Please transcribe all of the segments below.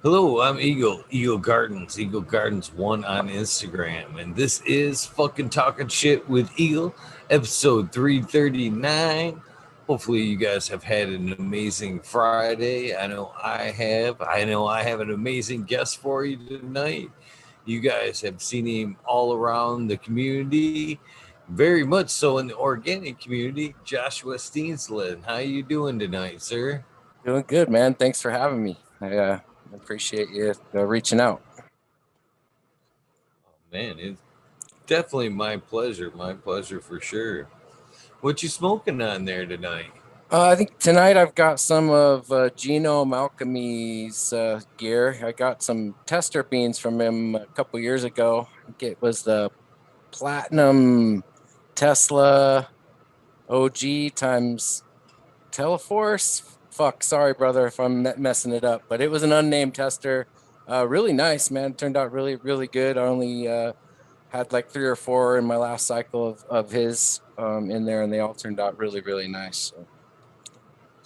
Hello, I'm Eagle Gardens, Eagle Gardens 1 on Instagram, and this is fucking Talking Shit with Eagle, episode 339. Hopefully, you guys have had an amazing Friday. I know I have an amazing guest for you tonight. You guys have seen him all around the community, very much so in the organic community. Joshua Steensland, how you doing tonight, sir? Doing good, man. Thanks for having me. I appreciate you reaching out. Man, it's definitely my pleasure for sure. What you smoking on there tonight? I think tonight I've got some of Genome Alchemy's gear. I got some tester beans from him a couple years ago. I think it was the Platinum Tesla OG times Teleforce. Fuck, sorry, brother, if I'm messing it up, but it was an unnamed tester. Really nice, man. Turned out really, really good. I only had like three or four in my last cycle of his in there, and they all turned out really, really nice.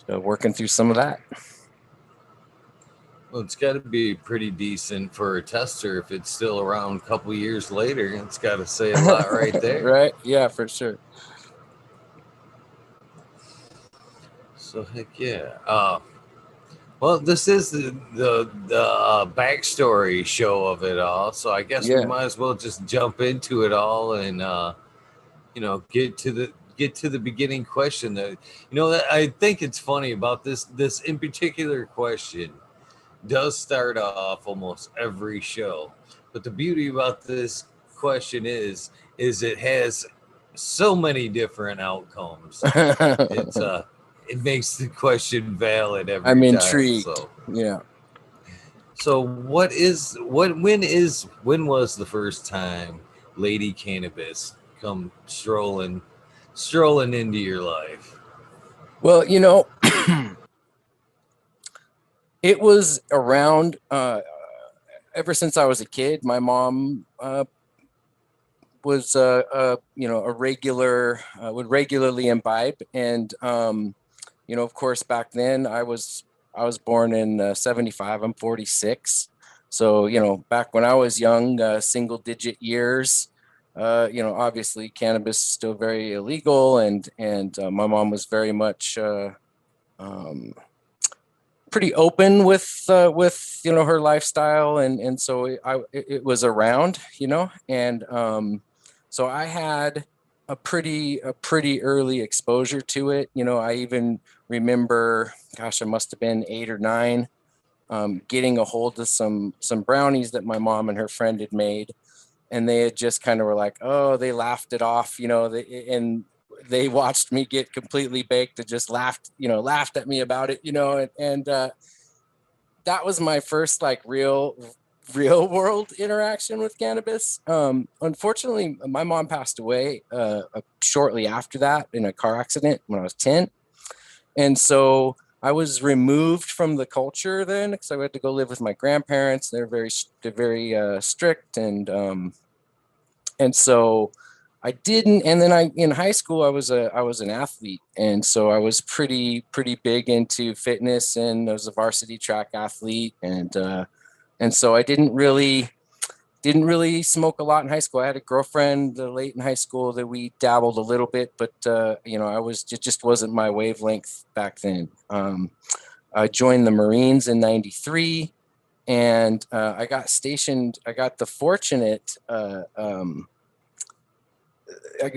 So working through some of that. Well, it's got to be pretty decent for a tester if it's still around a couple years later. It's got to say a lot right there. Right? Yeah, for sure. So heck yeah. Well, this is the backstory show of it all. So I guess we Yeah. might as well just jump into it all and get to the beginning question. That that I think it's funny about this in particular question does start off almost every show. But the beauty about this question is it has so many different outcomes. It's it makes the question valid every I'm time. intrigued. So Yeah. when was the first time Lady Cannabis come strolling into your life? Well, it was around ever since I was a kid. My mom was a regular would regularly imbibe, and of course back then I was born in 75. I'm 46, so back when I was young, single digit years. Obviously cannabis is still very illegal, and my mom was very much um, pretty open with her lifestyle, and so it was around, and so I had a pretty early exposure to it. I even remember, gosh, I must have been 8 or 9, getting a hold of some brownies that my mom and her friend had made, and they had just kind of were like, oh, they laughed it off, and they watched me get completely baked and just laughed at me about it, and that was my first like real world interaction with cannabis. Unfortunately, my mom passed away shortly after that in a car accident when I was 10. And so I was removed from the culture then because I had to go live with my grandparents. They're very strict, and so I didn't. And then I in high school I was an athlete, and so I was pretty big into fitness, and I was a varsity track athlete, and so I didn't really smoke a lot in high school. I had a girlfriend late in high school that we dabbled a little bit, but it just wasn't my wavelength back then. I joined the Marines in '93, and I got stationed. I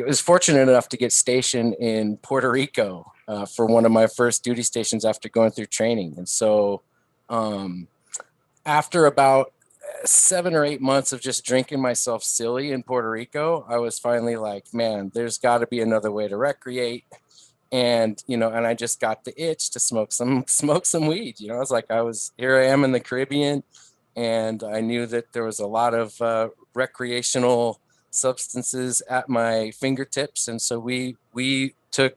was fortunate enough to get stationed in Puerto Rico for one of my first duty stations after going through training. And so, um, after about 7 or 8 months of just drinking myself silly in Puerto Rico, I was finally like, man, there's got to be another way to recreate. And I just got the itch to smoke some weed. I was like, here I am in the Caribbean, and I knew that there was a lot of recreational substances at my fingertips, and so we took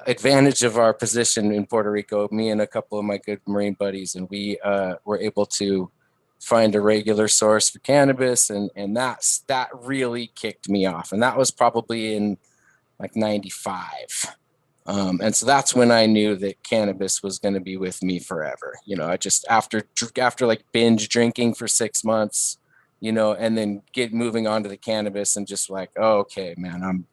advantage of our position in Puerto Rico, me and a couple of my good Marine buddies, and we were able to find a regular source for cannabis, and that really kicked me off, and that was probably in like '95. And so that's when I knew that cannabis was going to be with me forever. I just after like binge drinking for 6 months, and then get moving on to the cannabis and just like, oh, okay, man,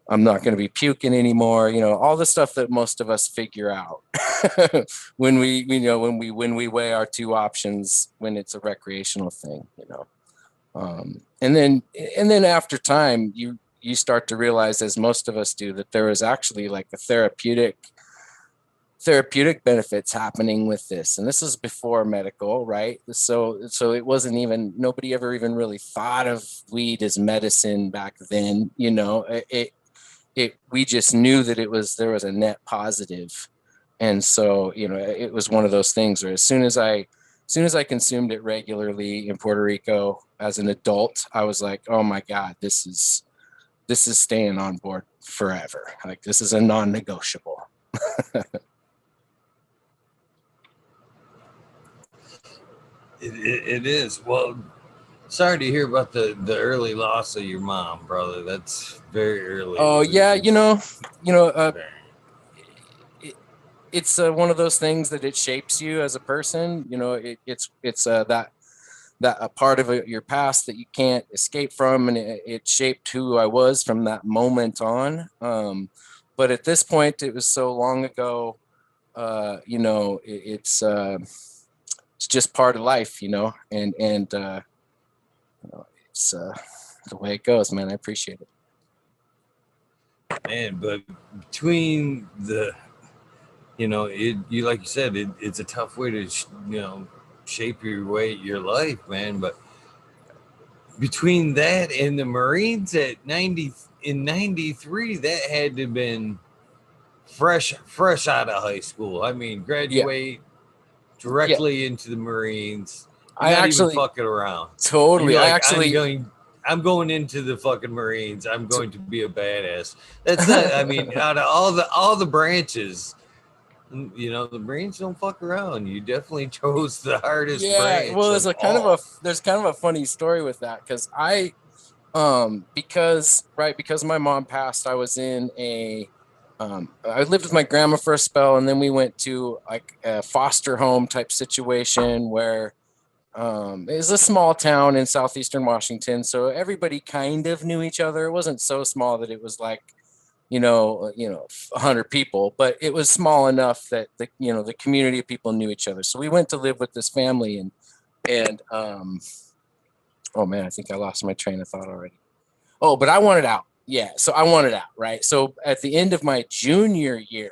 I'm not going to be puking anymore. All the stuff that most of us figure out when we weigh our two options when it's a recreational thing. And then after time, you start to realize, as most of us do, that there is actually like a therapeutic benefits happening with this. And this is before medical, right? So it wasn't even, nobody ever even really thought of weed as medicine back then. We just knew that there was a net positive. And so, it was one of those things where as soon as I consumed it regularly in Puerto Rico as an adult, I was like, oh my God, this is staying on board forever. Like, this is a non-negotiable. It is. Well, sorry to hear about the early loss of your mom, brother. That's very early. Oh yeah, it's one of those things that it shapes you as a person. It's that a part of your past that you can't escape from, and it shaped who I was from that moment on. But at this point, it was so long ago. It's just part of life, and it's the way it goes, man. I appreciate it. Man, but between the, you like you said, it's a tough way to, shape your life, man. But between that and the Marines in '93, that had to have been fresh out of high school. I mean, graduate directly into the Marines. You're not even fucking around. Totally. Like, I'm going into the fucking Marines. I'm going to be a badass. That's not, I mean, out of all the branches, the Marines don't fuck around. You definitely chose the hardest branch. Well, there's kind of a funny story with that, because because my mom passed, I was in I lived with my grandma for a spell, and then we went to like a foster home type situation where it was a small town in southeastern Washington, so everybody kind of knew each other. It wasn't so small that it was like 100 people, but it was small enough that the community of people knew each other. So we went to live with this family, and oh man, I think I lost my train of thought already. Oh, but I wanted out. Yeah, so I wanted out, right? So at the end of my junior year,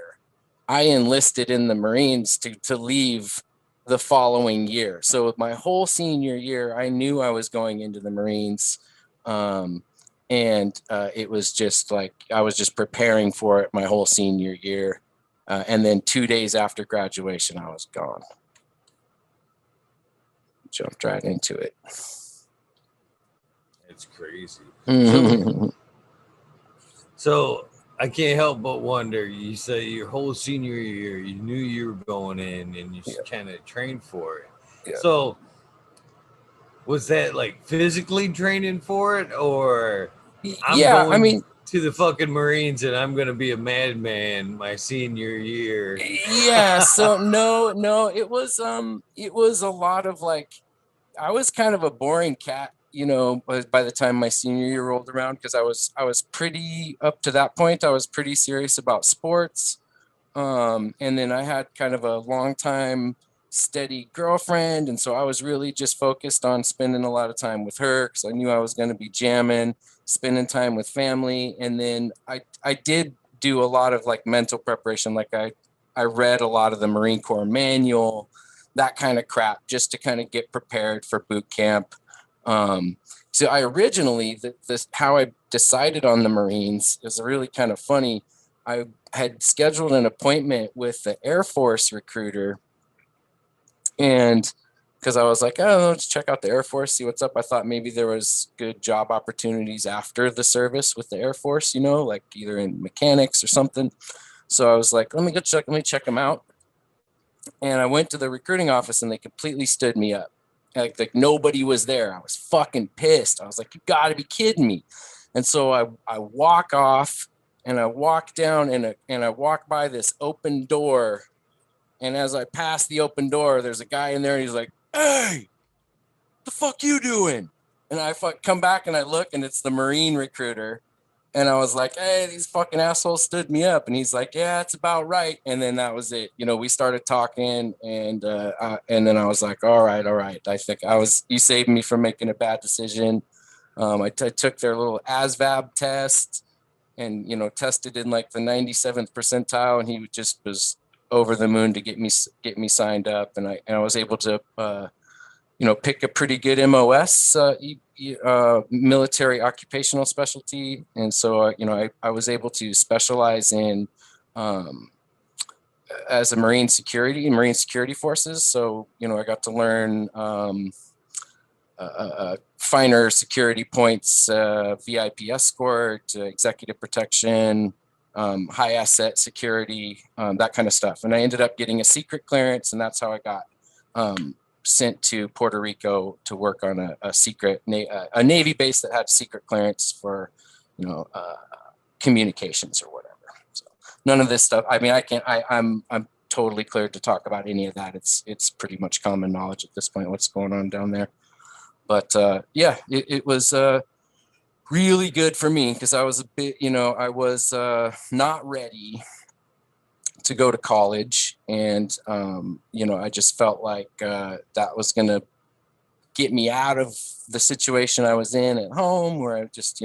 I enlisted in the Marines to leave the following year. So my whole senior year, I knew I was going into the Marines. And it was just like, I was just preparing for it my whole senior year. And then 2 days after graduation, I was gone. Jumped right into it. It's crazy. Mm-hmm. So I can't help but wonder, you say your whole senior year, you knew you were going in and you kind of trained for it. Yeah. So was that like physically training for it, or I'm going to the fucking Marines and I'm going to be a madman my senior year? Yeah. So no, it was a lot of like, I was kind of a boring cat, by the time my senior year rolled around, because I was pretty, up to that point, I was pretty serious about sports. And then I had kind of a long time steady girlfriend. And so I was really just focused on spending a lot of time with her, because I knew I was going to be jamming, spending time with family. And then I did do a lot of like mental preparation. Like I read a lot of the Marine Corps manual, that kind of crap, just to kind of get prepared for boot camp. So I originally, how I decided on the Marines is really kind of funny. I had scheduled an appointment with the Air Force recruiter, and because I was like, oh, let's check out the Air Force, see what's up. I thought maybe there was good job opportunities after the service with the Air Force, like either in mechanics or something. So I was like, let me check them out. And I went to the recruiting office and they completely stood me up. Like nobody was there. I was fucking pissed. I was like, you gotta be kidding me. And so I walk off and I walk down and I walk by this open door. And as I pass the open door, there's a guy in there and he's like, "Hey, the fuck you doing?" And I come back and I look and it's the Marine recruiter. And I was like, "Hey, these fucking assholes stood me up." And he's like, "Yeah, it's about right." And then that was it. We started talking, and then I was like, all right. I think you saved me from making a bad decision. I took their little ASVAB test and, tested in like the 97th percentile. And he just was over the moon to get me signed up. And I was able to, pick a pretty good MOS, military occupational specialty. And so, I was able to specialize in as a Marine security forces. So, I got to learn finer security points, VIP escort, executive protection, high asset security, that kind of stuff. And I ended up getting a secret clearance, and that's how I got sent to Puerto Rico to work on a secret a Navy base that had secret clearance for, communications or whatever. So none of this stuff. I mean, I'm totally cleared to talk about any of that. It's pretty much common knowledge at this point what's going on down there. But yeah, it was really good for me because I was a bit, I was not ready to go to college, and I just felt like that was going to get me out of the situation I was in at home, where I just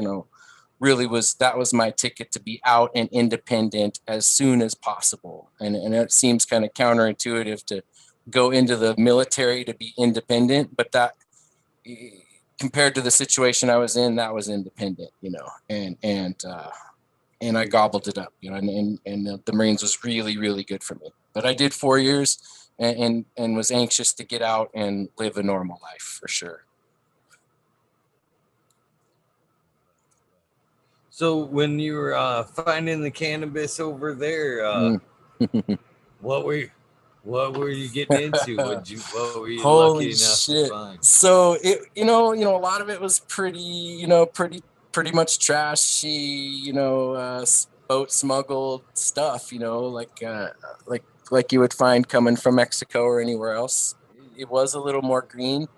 really that was my ticket to be out and independent as soon as possible. And it seems kind of counterintuitive to go into the military to be independent, but that, compared to the situation I was in, that was independent, and I gobbled it up, and the Marines was really, really good for me. But I did 4 years and was anxious to get out and live a normal life for sure. So when you were finding the cannabis over there, what were you getting into? What were you Holy lucky enough shit. to find? So it, a lot of it was pretty, pretty much trashy, boat smuggled stuff, like you would find coming from Mexico or anywhere else. It was a little more green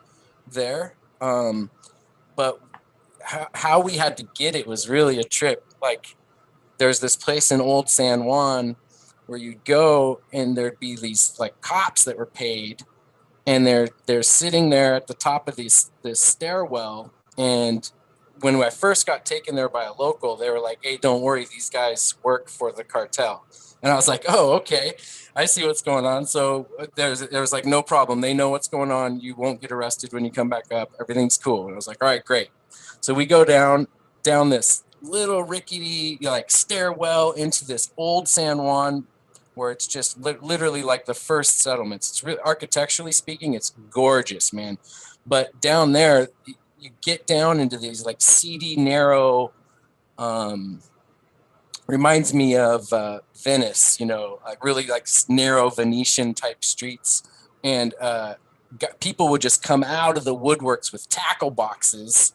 there. But how we had to get it was really a trip. Like, there's this place in Old San Juan where you'd go and there'd be these like cops that were paid, and they're sitting there at the top of this stairwell. And when I first got taken there by a local, they were like, "Hey, don't worry, these guys work for the cartel." And I was like, "Oh, okay, I see what's going on." So there was like, no problem. They know what's going on. You won't get arrested when you come back up. Everything's cool. And I was like, all right, great. So we go down this little rickety like stairwell into this old San Juan, where it's just literally like the first settlements. It's really, architecturally speaking, it's gorgeous, man. But down there, you get down into these like seedy, narrow, reminds me of Venice, like really like narrow Venetian type streets. And people would just come out of the woodworks with tackle boxes,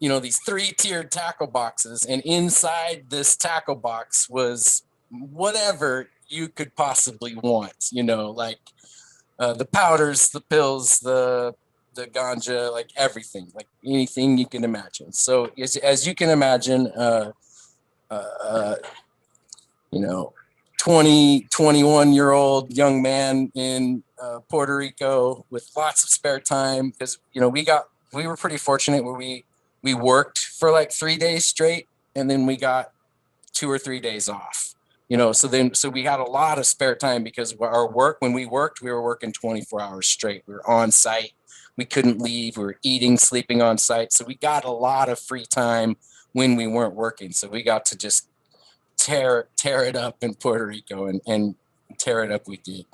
these 3-tiered tackle boxes. And inside this tackle box was whatever you could possibly want, like the powders, the pills, the ganja, like everything, like anything you can imagine. So as you can imagine, 21-year-old young man in Puerto Rico with lots of spare time, because we were pretty fortunate where we worked for like 3 days straight, and then we got 2 or 3 days off. So we had a lot of spare time, because our work, when we worked, we were working 24 hours straight. We were on site. We couldn't leave. We were eating, sleeping on site. So we got a lot of free time when we weren't working. So we got to just tear it up in Puerto Rico, and tear it up we did.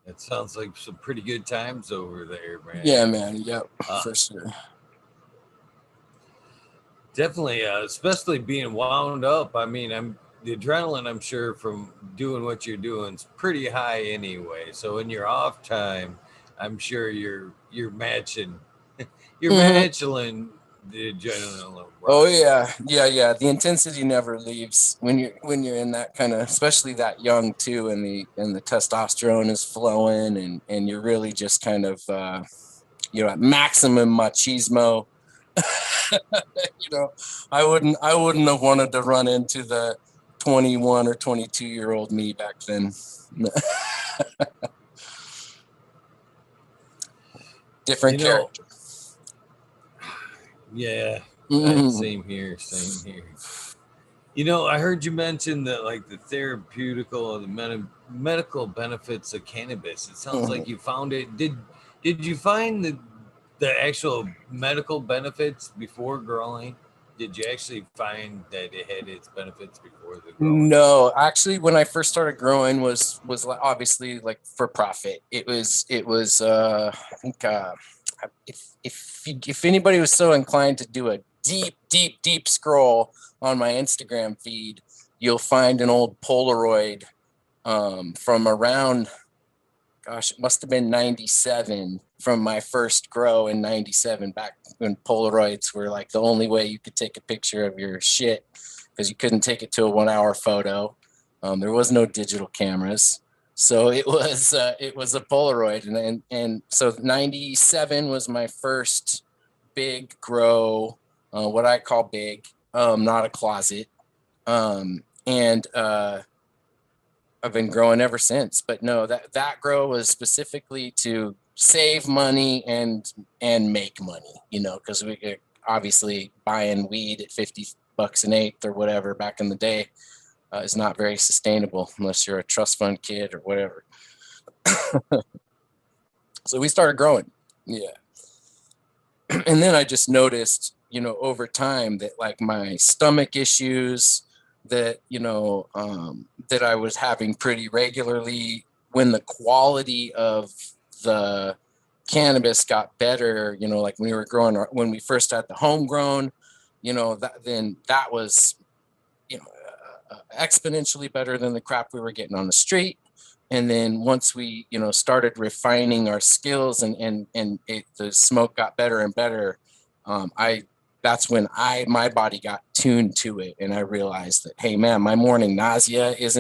It sounds like some pretty good times over there, man. Yeah, man. Yep, for sure. Definitely, especially being wound up. I mean, the adrenaline, I'm sure, from doing what you're doing is pretty high anyway. So in your off time, I'm sure you're matching, you're matching The adrenaline rush. Oh yeah. The intensity never leaves when you're in that kind of, especially that young too, and the testosterone is flowing, and you're really just kind of at maximum machismo. I wouldn't have wanted to run into the 21 or 22-year-old me back then. Different character. Yeah, Mhm. same here. I heard you mention that like the therapeutical or the medical benefits of cannabis. It sounds like you found it. Did you find the actual medical benefits before growing? Did you actually find that it had its benefits before the growing? No, actually, when I first started growing was obviously like for profit. It was I think if anybody was so inclined to do a deep scroll on my Instagram feed, you'll find an old Polaroid from around, gosh, it must have been 97, from my first grow in 97, back when Polaroids were like the only way you could take a picture of your shit, because you couldn't take it to a 1 hour photo. There was no digital cameras. So it was a Polaroid, and so 97 was my first big grow, what I call big, not a closet. And I've been growing ever since. But no, that grow was specifically to save money and make money, because we obviously buying weed at $50 an eighth or whatever back in the day is not very sustainable unless you're a trust fund kid or whatever. So we started growing. Yeah. And then I just noticed, over time that like my stomach issues that, that I was having pretty regularly, when the quality of the cannabis got better, like when we first had the homegrown, that was, exponentially better than the crap we were getting on the street. And then once we, started refining our skills and the smoke got better and better, that's when my body got tuned to it, and I realized that, hey man, my morning nausea is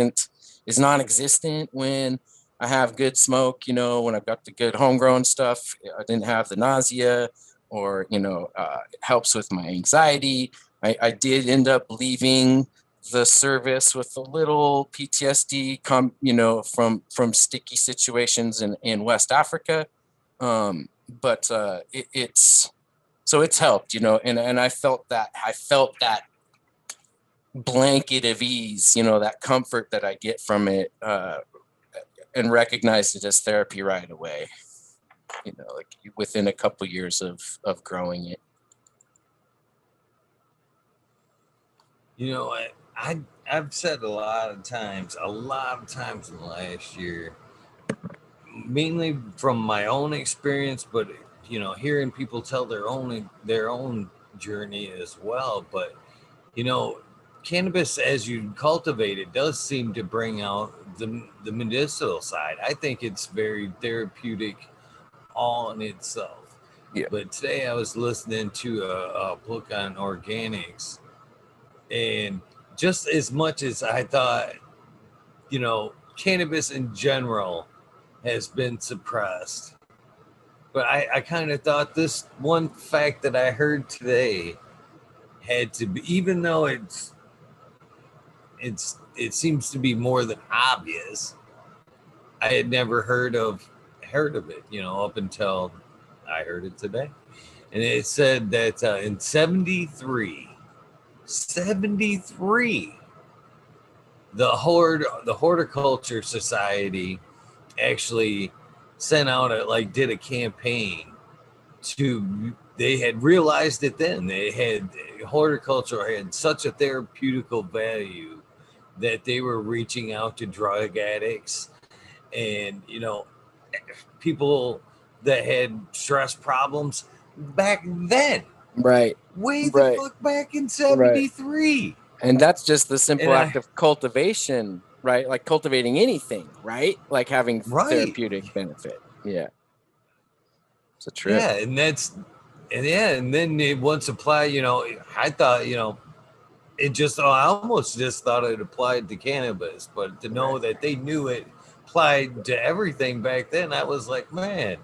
non-existent when I have good smoke. When I've got the good homegrown stuff, I didn't have the nausea, or it helps with my anxiety. I did end up leaving the service with a little PTSD, from sticky situations in West Africa. But it's helped, and I felt that blanket of ease, that comfort that I get from it, and recognized it as therapy right away, like within a couple years of growing it. I've said a lot of times in the last year, mainly from my own experience, but hearing people tell their own journey as well. But cannabis, as you cultivate it, does seem to bring out the medicinal side. I think it's very therapeutic all in itself. Yeah. But today I was listening to a book on organics, and just as much as I thought, cannabis in general has been suppressed, but I kind of thought this one fact that I heard today had to be, even though it seems to be more than obvious. I had never heard of it, up until I heard it today. And it said that in 73, the Horticulture Society actually sent out did a campaign to, they had realized it then, horticulture had such a therapeutical value that they were reaching out to drug addicts and people that had stress problems back then. Right. Way the fuck back in 73. Right. And that's just the simple act of cultivation, right? Like cultivating anything, right? Like having therapeutic benefit. Yeah. It's a trip. Yeah, and And yeah, and then it once applied, I thought, it just, I almost just thought it applied to cannabis, but to know Right. that they knew it applied to everything back then, I was like, man,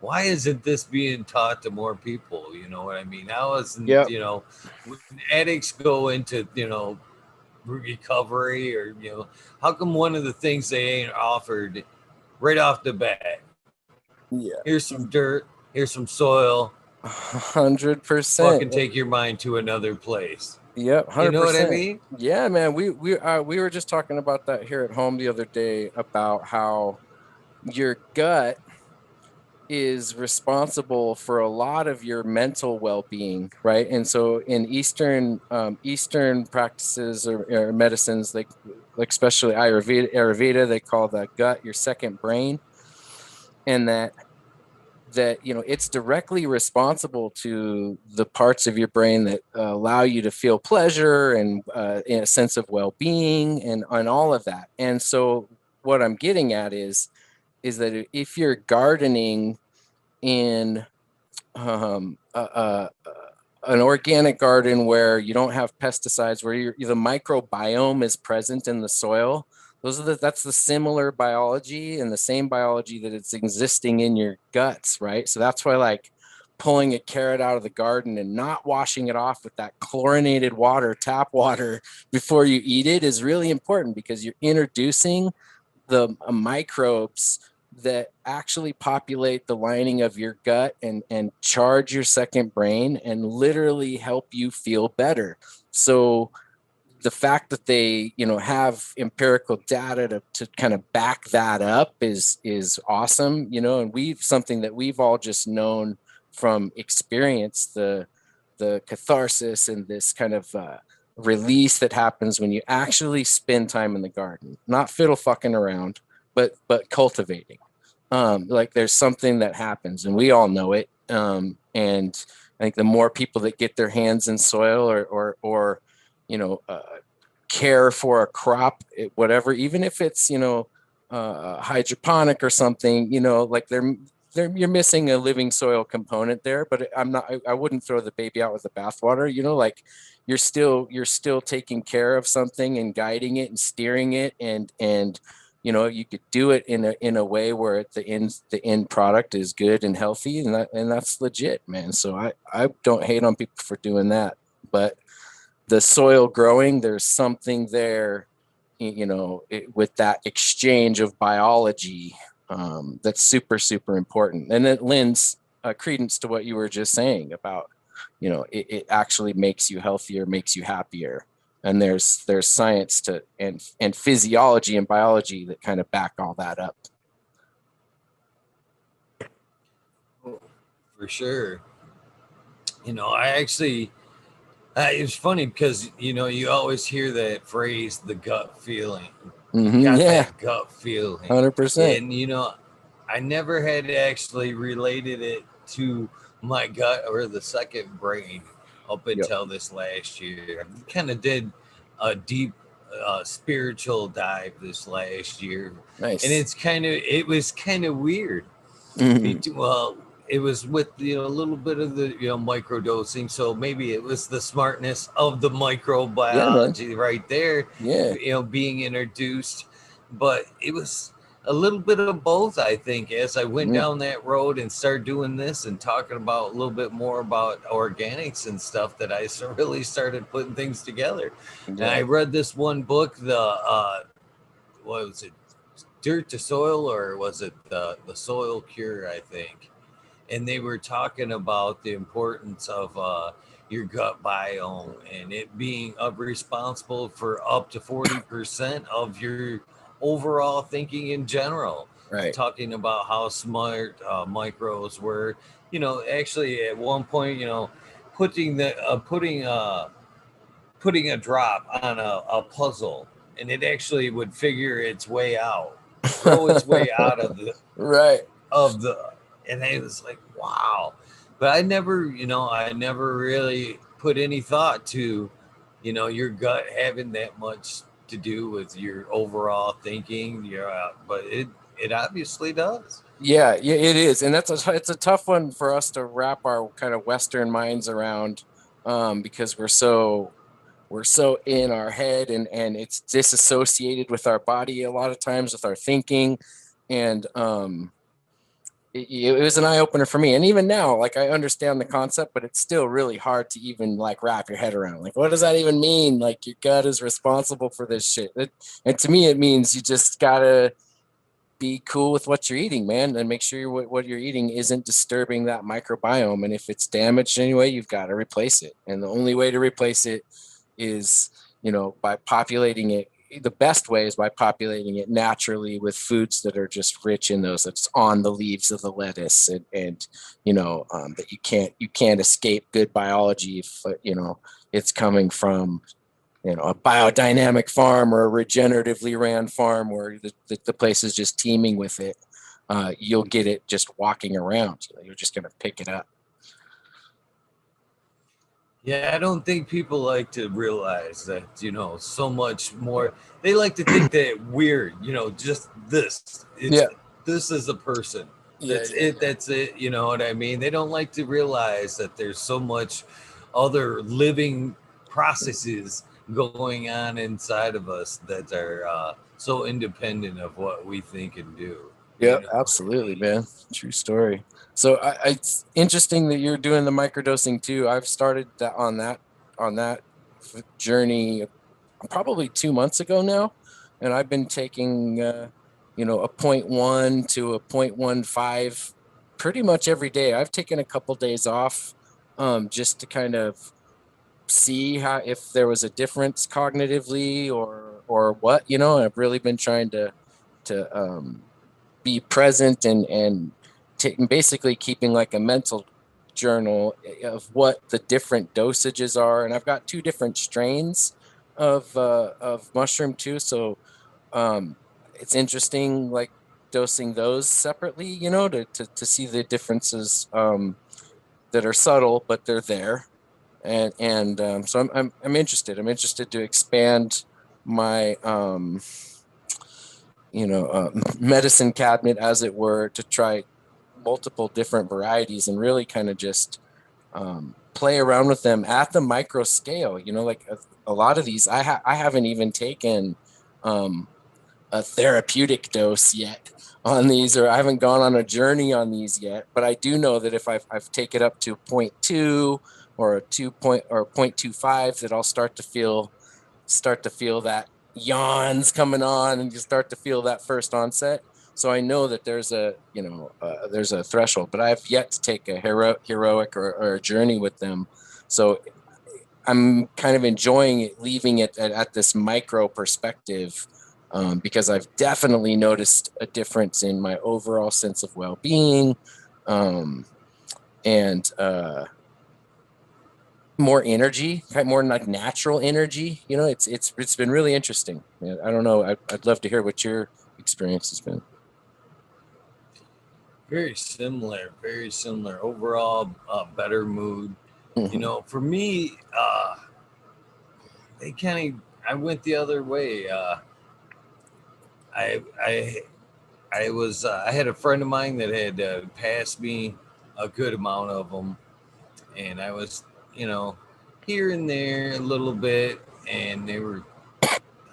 why isn't this being taught to more people? You know what I mean? How isn't, Yep. when addicts go into, recovery or, how come one of the things they ain't offered right off the bat? Yeah. Here's some dirt, here's some soil, 100%. fucking take your mind to another place. Yep, You know what I 100%. mean? Yeah, man. We were just talking about that here at home the other day about how your gut is responsible for a lot of your mental well-being, right? And so in Eastern practices or medicines, like especially Ayurveda, they call the gut your second brain, and that it's directly responsible to the parts of your brain that allow you to feel pleasure and a sense of well-being and all of that. And so what I'm getting at is that if you're gardening in an organic garden where you don't have pesticides, where the microbiome is present in the soil, that's the similar biology and the same biology that it's existing in your guts, right? So that's why, like, pulling a carrot out of the garden and not washing it off with that chlorinated water, tap water, before you eat it is really important, because you're introducing the microbes that actually populate the lining of your gut and charge your second brain and literally help you feel better. So the fact that they have empirical data to kind of back that up is awesome, and something that we've all just known from experience, the catharsis and this kind of release that happens when you actually spend time in the garden, not fiddle fucking around, but cultivating. Like, there's something that happens, and we all know it. And I think the more people that get their hands in soil or you know uh, care for a crop, whatever, even if it's hydroponic or something, like you're missing a living soil component there. But I wouldn't throw the baby out with the bathwater. Like, you're still taking care of something and guiding it and steering it, and you could do it in a way where the end product is good and healthy, and that's legit, man. So I don't hate on people for doing that, but the soil growing, there's something there, with that exchange of biology, that's super, super important. And it lends credence to what you were just saying about, it actually makes you healthier, makes you happier. And there's science and physiology and biology that kind of back all that up. For sure. I actually, it's funny because, you always hear that phrase, the gut feeling. You got Yeah, that gut feeling. 100%. And, I never had actually related it to my gut or the second brain up Yep. until this last year. I kind of did a deep spiritual dive this last year. And Nice. it was kind of weird. Mhm. Well, it was with a little bit of the micro dosing, so maybe it was the smartness of the Yeah, man. microbiology right there, Yeah. being introduced. But it was a little bit of both, I think, as I went Yeah. down that road and started doing this and talking about a little bit more about organics and stuff, that I really started putting things together. And I Yeah. read this one book, what was it, Dirt to Soil, or was it the Soil Cure, I think. And they were talking about the importance of your gut biome and it being responsible for up to 40% of your overall thinking in general. Right. Talking about how smart micros were, actually at one point, putting a drop on a puzzle, and it actually would figure its way out, grow its way out of the Right. of the and I was like, wow. But I never really put any thought to, your gut having that much to do with your overall thinking. But it obviously does. Yeah, yeah, it is, and it's a tough one for us to wrap our kind of Western minds around, because we're so in our head, and it's disassociated with our body a lot of times with our thinking, and it was an eye opener for me. And even now, like I understand the concept, but it's still really hard to even like wrap your head around. Like, what does that even mean? Like your gut is responsible for this shit. And to me, it means you just gotta be cool with what you're eating, man, and make sure what you're eating isn't disturbing that microbiome. And if it's damaged anyway, you've got to replace it. And the only way to replace it is, by populating it. The best way is by populating it naturally with foods that are just rich in those. That's on the leaves of the lettuce, and that you can't escape good biology if it's coming from a biodynamic farm or a regeneratively ran farm where the place is just teeming with it. You'll get it just walking around. You're just going to pick it up. Yeah, I don't think people like to realize that, so much more. They like to think that weird, just this. It's Yeah. this is a person. Yeah. That's Yeah. it. That's it. You know what I mean? They don't like to realize that there's so much other living processes going on inside of us that are so independent of what we think and do. Yeah, You know what I absolutely, mean? man. True story. So it's interesting that you're doing the microdosing too. I've started on that journey probably 2 months ago now, and I've been taking a point 0.1 to a 0.15 pretty much every day. I've taken a couple days off, just to kind of see how if there was a difference cognitively or what. I've really been trying to be present and basically keeping like a mental journal of what the different dosages are. And I've got two different strains of mushroom too, so um, it's interesting like dosing those separately, to see the differences, that are subtle but they're there. And so I'm interested. I'm interested to expand my medicine cabinet, as it were, to try multiple different varieties and really kind of just play around with them at the micro scale. Like a lot of these, I haven't even taken um, a therapeutic dose yet on these, or I haven't gone on a journey on these yet. But I do know that if I've taken it up to point 0.2 or a 2 or 0.25, that I'll start to feel that yawns coming on, and you start to feel that first onset. So I know that there's a threshold, but I have yet to take a heroic or a journey with them. So I'm kind of enjoying it, leaving it at this micro perspective, because I've definitely noticed a difference in my overall sense of well-being, and more energy, more like natural energy. It's been really interesting. I don't know. I'd love to hear what your experience has been. Very similar. Very similar. Overall, better mood. Mhm. For me, they kind of I went the other way. I I I had a friend of mine that had passed me a good amount of them, and I was you know here and there a little bit, and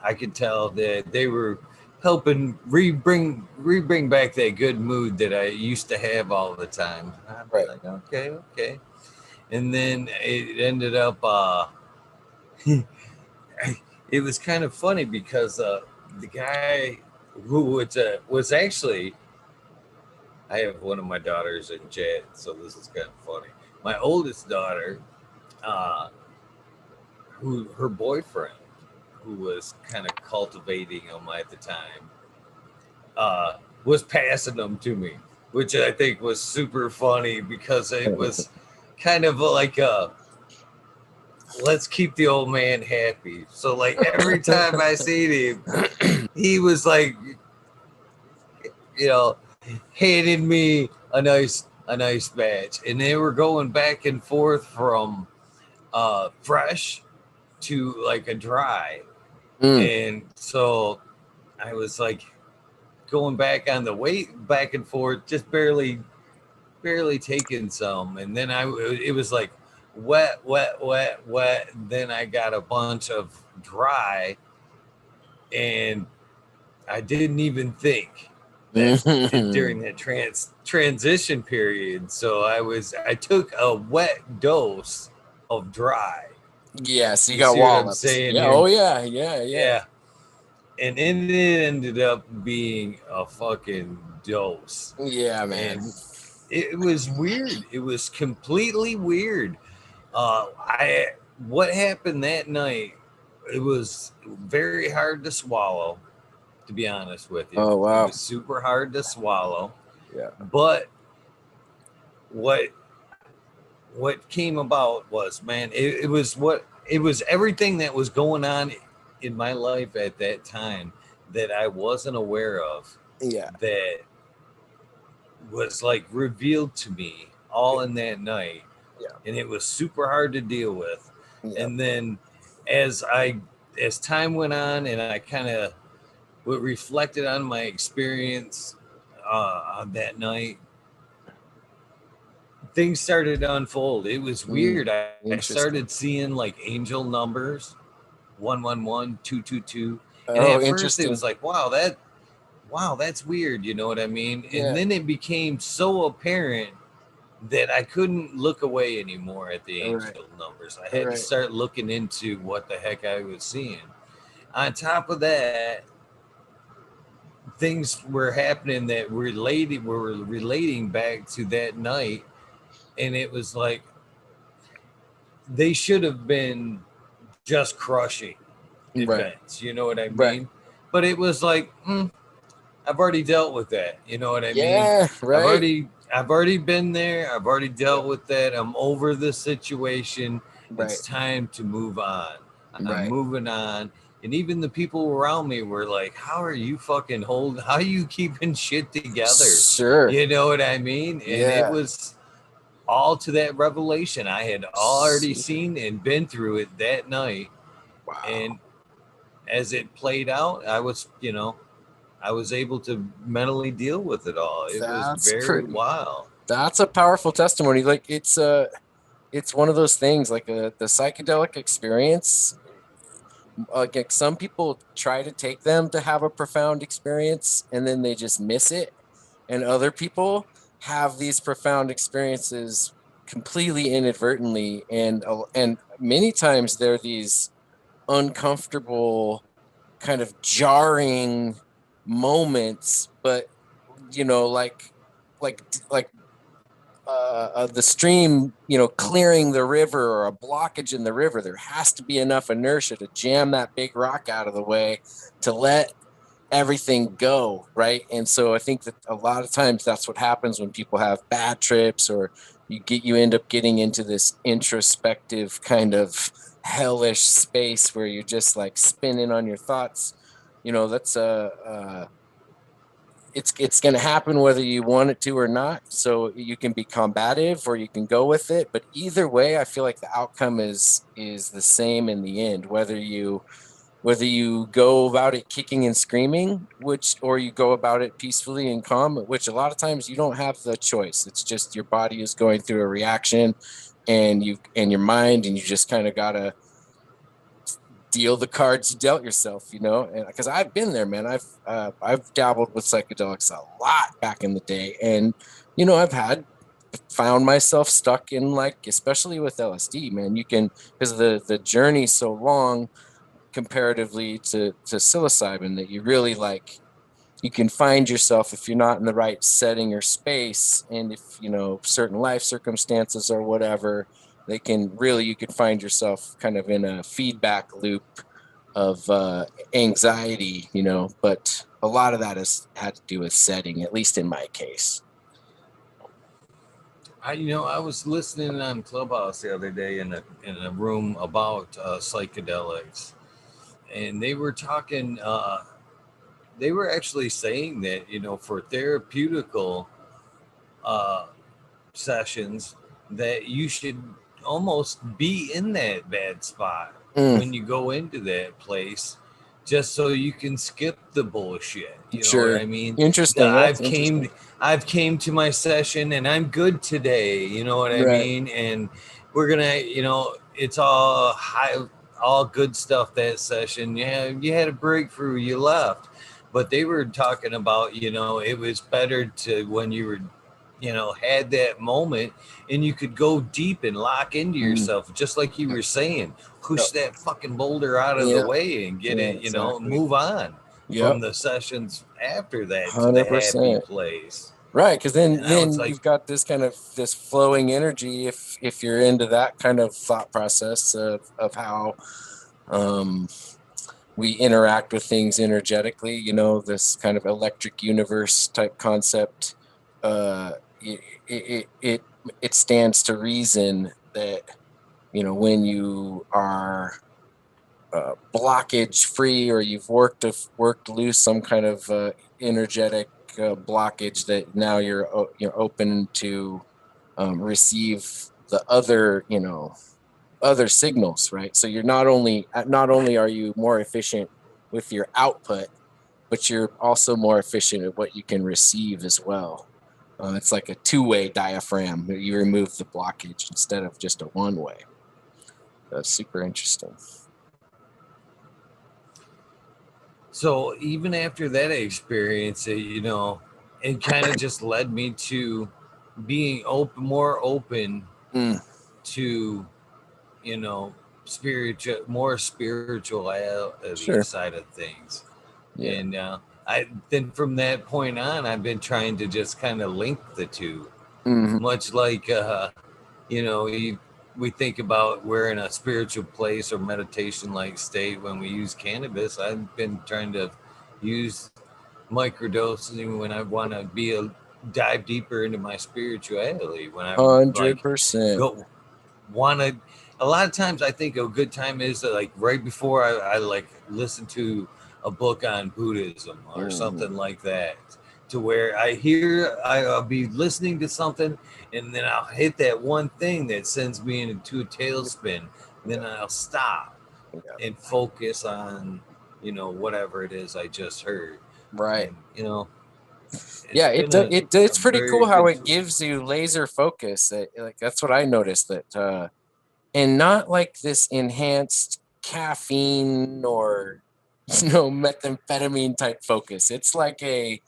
I could tell that they were helping re-bring back that good mood that I used to have all the time. I'd be Right. like, okay, okay, and then it ended up. It was kind of funny because the guy who was actually, I have one of my daughters in chat, so this is kind of funny. My oldest daughter, uh, who her boyfriend, who was kind of cultivating him at the time, was passing them to me, which I think was super funny because it was kind of like a let's keep the old man happy. So like every time I seen him, he was like, you know, handed me a nice batch, and they were going back and forth from fresh to like a dry, Mm. and so I was like, going back on the weight back and forth, just barely taking some, and then it was like wet, wet, wet, wet. Then I got a bunch of dry, and I didn't even think that during that transition period. So I took a wet dose of dry. Yeah, so you You got see what I'm walloped. saying Yeah. here? Oh yeah. Yeah. Yeah. Yeah. And it ended up being a fucking dose. Yeah, man. And it was weird. It was completely weird. I What happened that night, it was very hard to swallow, to be honest with you. Oh It wow. was super hard to swallow. Yeah. But what what came about was, man, it was everything that was going on in my life at that time that I wasn't aware of, Yeah. that was like revealed to me all in that night. Yeah. And it was super hard to deal with. Yeah. And then as I as time went on and I kind of reflected on my experience on that night, things started to unfold. It was weird. I started Interesting. seeing like angel numbers, 111, 222. And Oh, at first it interesting. was like, wow, that's weird. You know what I mean? And Yeah. then it became so apparent that I couldn't look away anymore at the Right. angel numbers. I had to Right. start looking into what the heck I was seeing. On top of that, things were happening that were relating back to that night, and it was like they should have been just crushing Right. events. You know what I Right. mean? But it was like, I've already dealt with that. You know what I mean? Yeah. Right. I've already been there. I've already dealt with that. I'm over the situation. Right. It's time to move on. I'm Right. moving on. And even the people around me were like, how are you fucking holding, how are you keeping shit together? Sure. You know what I mean? And it Yeah. was all to that revelation. I had already seen and been through it that night. Wow. And as it played out, I was able to mentally deal with it all. It was That's very pretty. wild. That's a powerful testimony. Like it's one of those things. Like the psychedelic experience. Like some people try to take them to have a profound experience, and then they just miss it, and other people have these profound experiences completely inadvertently, and many times they're these uncomfortable, kind of jarring moments, but like like the stream, clearing the river or a blockage in the river, there has to be enough inertia to jam that big rock out of the way to let everything go, right? And so I think that a lot of times that's what happens when people have bad trips, or you end up getting into this introspective kind of hellish space where you're just like spinning on your thoughts. That's it's going to happen whether you want it to or not. So you can be combative or you can go with it, but either way I feel like the outcome is the same in the end, whether you go about it kicking and screaming, or you go about it peacefully and calm, which a lot of times you don't have the choice. It's just your body is going through a reaction, and your mind, and you just kind of gotta deal the cards you dealt yourself, and because I've been there, man. I've dabbled with psychedelics a lot back in the day, and I've had found myself stuck in, like, especially with LSD, man. You can, because the journey's so long comparatively to psilocybin, that you really, like, you can find yourself, if you're not in the right setting or space, and if certain life circumstances or whatever, you could find yourself kind of in a feedback loop of anxiety, but a lot of that has had to do with setting, at least in my case. I was listening on Clubhouse the other day in a room about psychedelics, and they were talking. They were actually saying that for therapeutical uh, sessions, that you should almost be in that bad spot Mm, when you go into that place just so you can skip the bullshit. You know what Sure. I mean? Interesting. That's interesting. I've came to my session and I'm good today. You know what I Right. mean? And we're gonna, it's all all good stuff that session. Yeah, you had a breakthrough, you left. But they were talking about, it was better to when you were, had that moment and you could go deep and lock into yourself, just like you were saying, push Yep. that fucking boulder out of the Yeah. way and get Yeah, it, exactly. move on Yep. from the sessions after that to the happy 100%. place. Right, because then And I was then like, you've got this flowing energy if you're into that kind of thought process of how we interact with things energetically, this kind of electric universe type concept. It stands to reason that when you are blockage free, or you've worked loose some kind of energetic blockage, that now you're open to receive the other signals, right? So you're not only are you more efficient with your output, but you're also more efficient at what you can receive as well. It's like a two-way diaphragm. You remove the blockage instead of just a one-way. That's super interesting. so even after that experience, it kind of just led me to being more open Mm, to, more spirituality sure. side of things. Yeah. And I then from that point on, I've been trying to just kind of link the two, Hmm. much like you know, you, we think about we're in a spiritual place or meditation like state when we use cannabis. I've been trying to use microdosing when I want to dive deeper into my spirituality. When I'm like 100%. go want to. A lot of times, I think a good time is like right before I like listen to a book on Buddhism or Hmm. something like that, to where I'll be listening to something, and then I'll hit that one thing that sends me into a tailspin. And then Yeah. I'll stop Yeah. and focus on whatever it is I just heard, Right. and it's Yeah, been a it's pretty very cool how good it tool. gives you laser focus. Like that's what I noticed, that and not like this enhanced caffeine or methamphetamine type focus. It's like a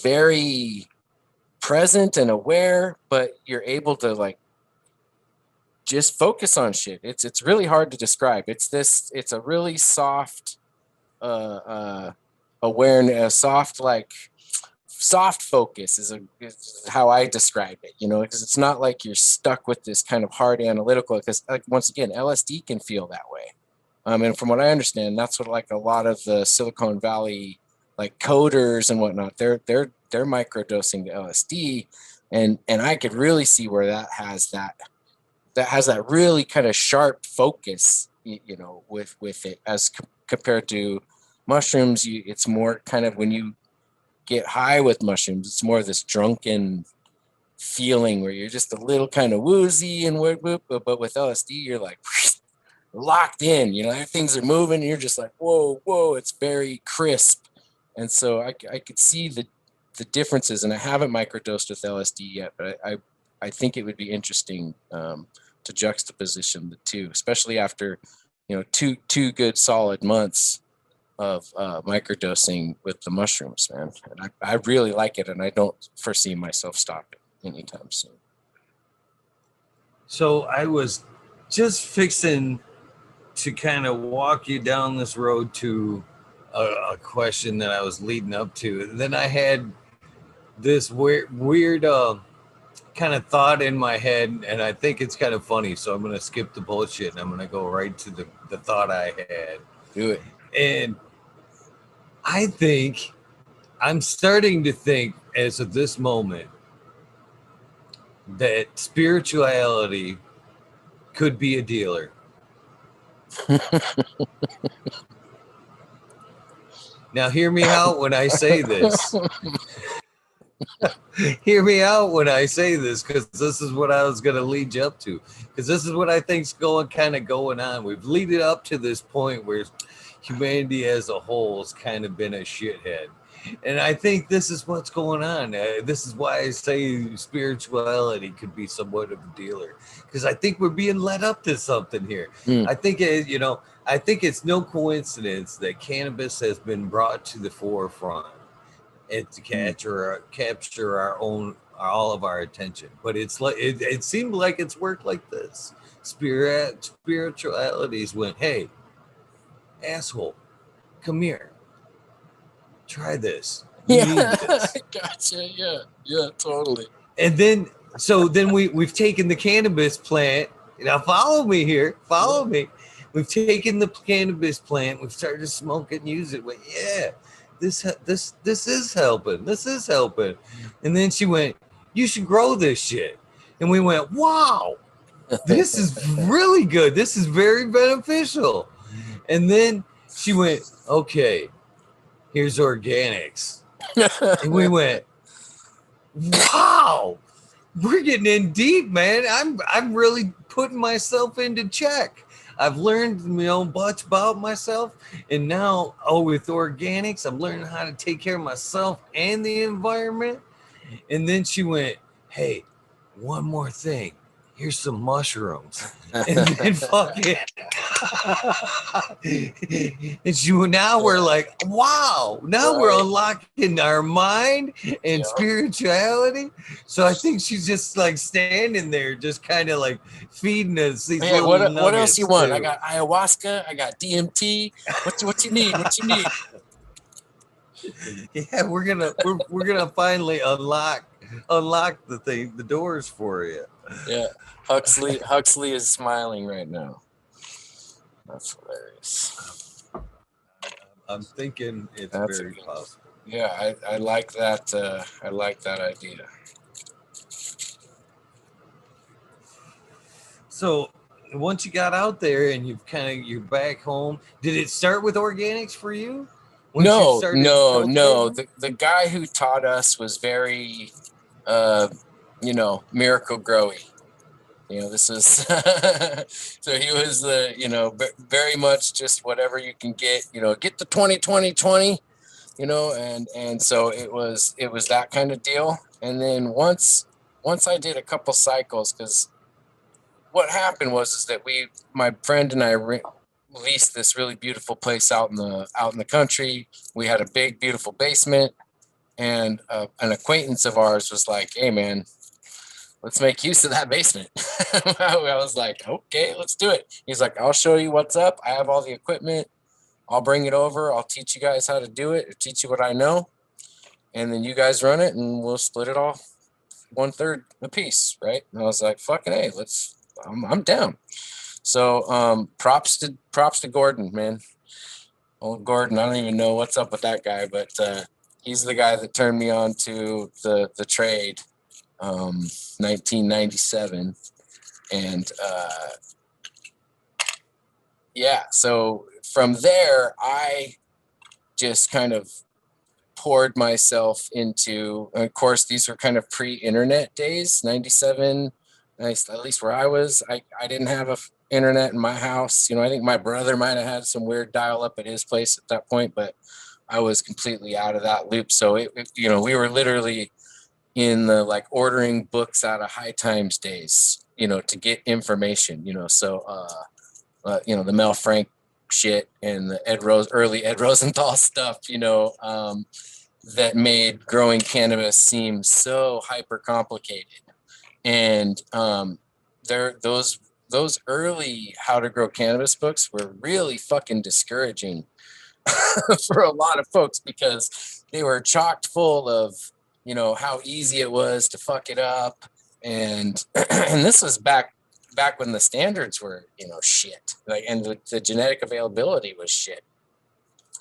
very present and aware, but you're able to like just focus on shit. It's really hard to describe. It's a really soft uh awareness, soft focus is how I describe it, because it's not like you're stuck with this kind of hard analytical, because like once again, LSD can feel that way. And from what I understand, that's what like a lot of the Silicon Valley like coders and whatnot, they're microdosing the LSD, and I could really see where that has that really kind of sharp focus, with it, as compared to mushrooms. It's more kind of when you get high with mushrooms, it's more of this drunken feeling where you're just a little kind of woozy and whoop, whoop, but with LSD, you're like locked in, things are moving, and you're just like, whoa, whoa, it's very crisp. And so I could see the differences, and I haven't microdosed with LSD yet, but I think it would be interesting to juxtaposition the two, especially after, two good solid months of microdosing with the mushrooms, man. And I really like it, and I don't foresee myself stopping anytime soon. So I was just fixing to kind of walk you down this road to a question that I was leading up to. And then I had this weird kind of thought in my head, and I think it's kind of funny. So I'm going to skip the bullshit and I'm going to go right to the thought I had. Do it. And I think I'm starting to think, as of this moment, that spirituality could be a dealer. Now, hear me out when I say this. Hear me out when I say this, because this is what I was going to lead you up to. Because this is what I think's going on. We've lead it up to this point where humanity as a whole has kind of been a shithead, and I think this is what's going on. This is why I say spirituality could be somewhat of a dealer, because I think we're being led up to something here. Mm. I think I think it's no coincidence that cannabis has been brought to the forefront and to capture our own all of our attention. But it's like it seemed like it's worked like this. Spiritualities went, hey, asshole, come here, try this. You need Yeah, this. gotcha. Yeah, totally. And then we've taken the cannabis plant. Now follow me here. Follow me. We've taken the cannabis plant. We've started to smoke it and use it. But yeah, this is helping. This is helping. And then she went, you should grow this shit. And we went, wow, this is really good. This is very beneficial. And then she went, okay, here's organics. And we went, wow, we're getting in deep, man. I'm really putting myself into check. I've learned, much about myself, and now, with organics, I'm learning how to take care of myself and the environment. And then she went, hey, one more thing. Here's some mushrooms. And then fuck it. And now we're like, wow, now we're unlocking our mind and spirituality. So I think she's just like standing there, just kind of like feeding us these little nuggets. What else you want? Too. I got ayahuasca, I got DMT. What you need? What you need? Yeah, we're gonna finally unlock the doors for you. Yeah, Huxley is smiling right now. That's hilarious. I'm thinking that's very possible. Yeah, I like that. I like that idea. So once you got out there and you're back home, did it start with organics for you? No. The guy who taught us was very, miracle growy. This is so he was very much just whatever you can get. Get the 20-20-20. And so it was that kind of deal. And then once I did a couple cycles, because what happened was that my friend and I leased this really beautiful place out in the country. We had a big, beautiful basement, and an acquaintance of ours was like, "Hey, man, let's make use of that basement." I was like, "Okay, let's do it." He's like, "I'll show you what's up. I have all the equipment. I'll bring it over. I'll teach you guys how to do it, or teach you what I know, and then you guys run it, and we'll split it all 1/3 a piece, right?" And I was like, "Fucking hey, I'm down." So props to Gordon, man. Old Gordon, I don't even know what's up with that guy, but he's the guy that turned me on to the trade, 1997, and so from there I just kind of poured myself into, of course, these were kind of pre-internet days, 97, at least where I was. I didn't have internet in my house. I think my brother might have had some weird dial-up at his place at that point, but I was completely out of that loop. So we were literally in the ordering books out of High Times days, to get information, so the Mel Frank shit and the early Ed Rosenthal stuff, that made growing cannabis seem so hyper complicated. And those early how to grow cannabis books were really fucking discouraging for a lot of folks, because they were chocked full of how easy it was to fuck it up, and and this was back when the standards were shit, and the genetic availability was shit.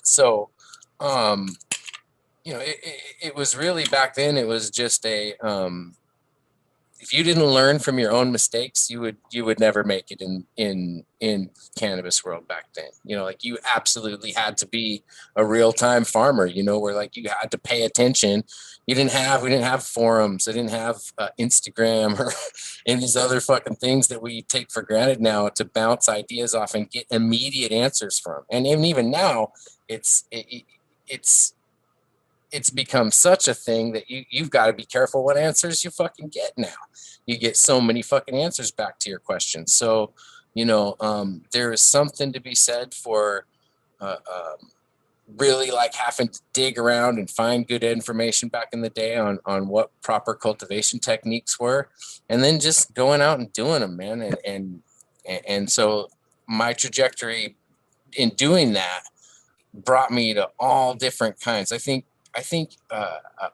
So it was really, back then it was just if you didn't learn from your own mistakes, you would never make it in cannabis world back then. You know, like you absolutely had to be a real-time farmer, you know, where like you had to pay attention. We didn't have forums. I didn't have Instagram or any of these other fucking things that we take for granted now to bounce ideas off and get immediate answers from. And even now, it's become such a thing that you've got to be careful what answers you fucking get now. You get so many fucking answers back to your questions. So, you know, there is something to be said for really like having to dig around and find good information back in the day on what proper cultivation techniques were, and then just going out and doing them, man. And so my trajectory in doing that brought me to all different kinds. I think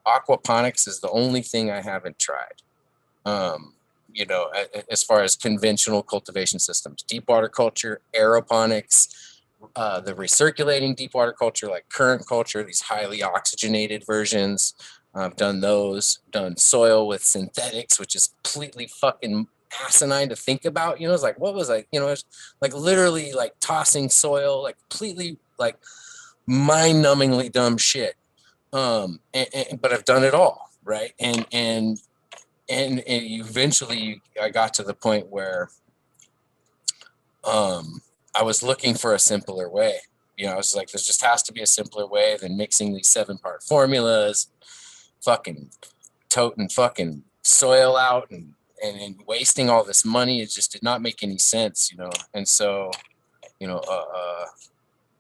aquaponics is the only thing I haven't tried. You know, as far as conventional cultivation systems, deep water culture, aeroponics, the recirculating deep water culture, like current culture, these highly oxygenated versions. I've done those, done soil with synthetics, which is completely fucking asinine to think about. You know, it's like, what was I, you know, it's like literally like tossing soil, like completely like mind-numbingly dumb shit. But I've done it all, right? And eventually I got to the point where I was looking for a simpler way. You know, I was like, there just has to be a simpler way than mixing these 7-part formulas, fucking toting fucking soil out and wasting all this money. It just did not make any sense, you know. And so, you know,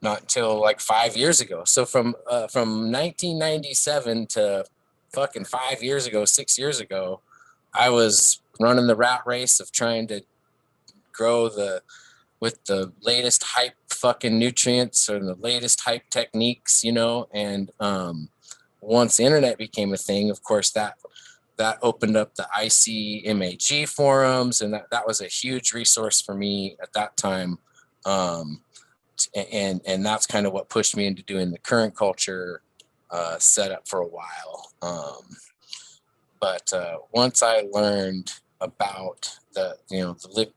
not until like 5 years ago. So from 1997 to fucking 5 years ago, 6 years ago, I was running the rat race of trying to grow with the latest hype fucking nutrients or the latest hype techniques, you know. And once the internet became a thing, of course, that opened up the ICMAG forums, and that was a huge resource for me at that time. And that's kind of what pushed me into doing the current culture setup for a while. But once I learned about the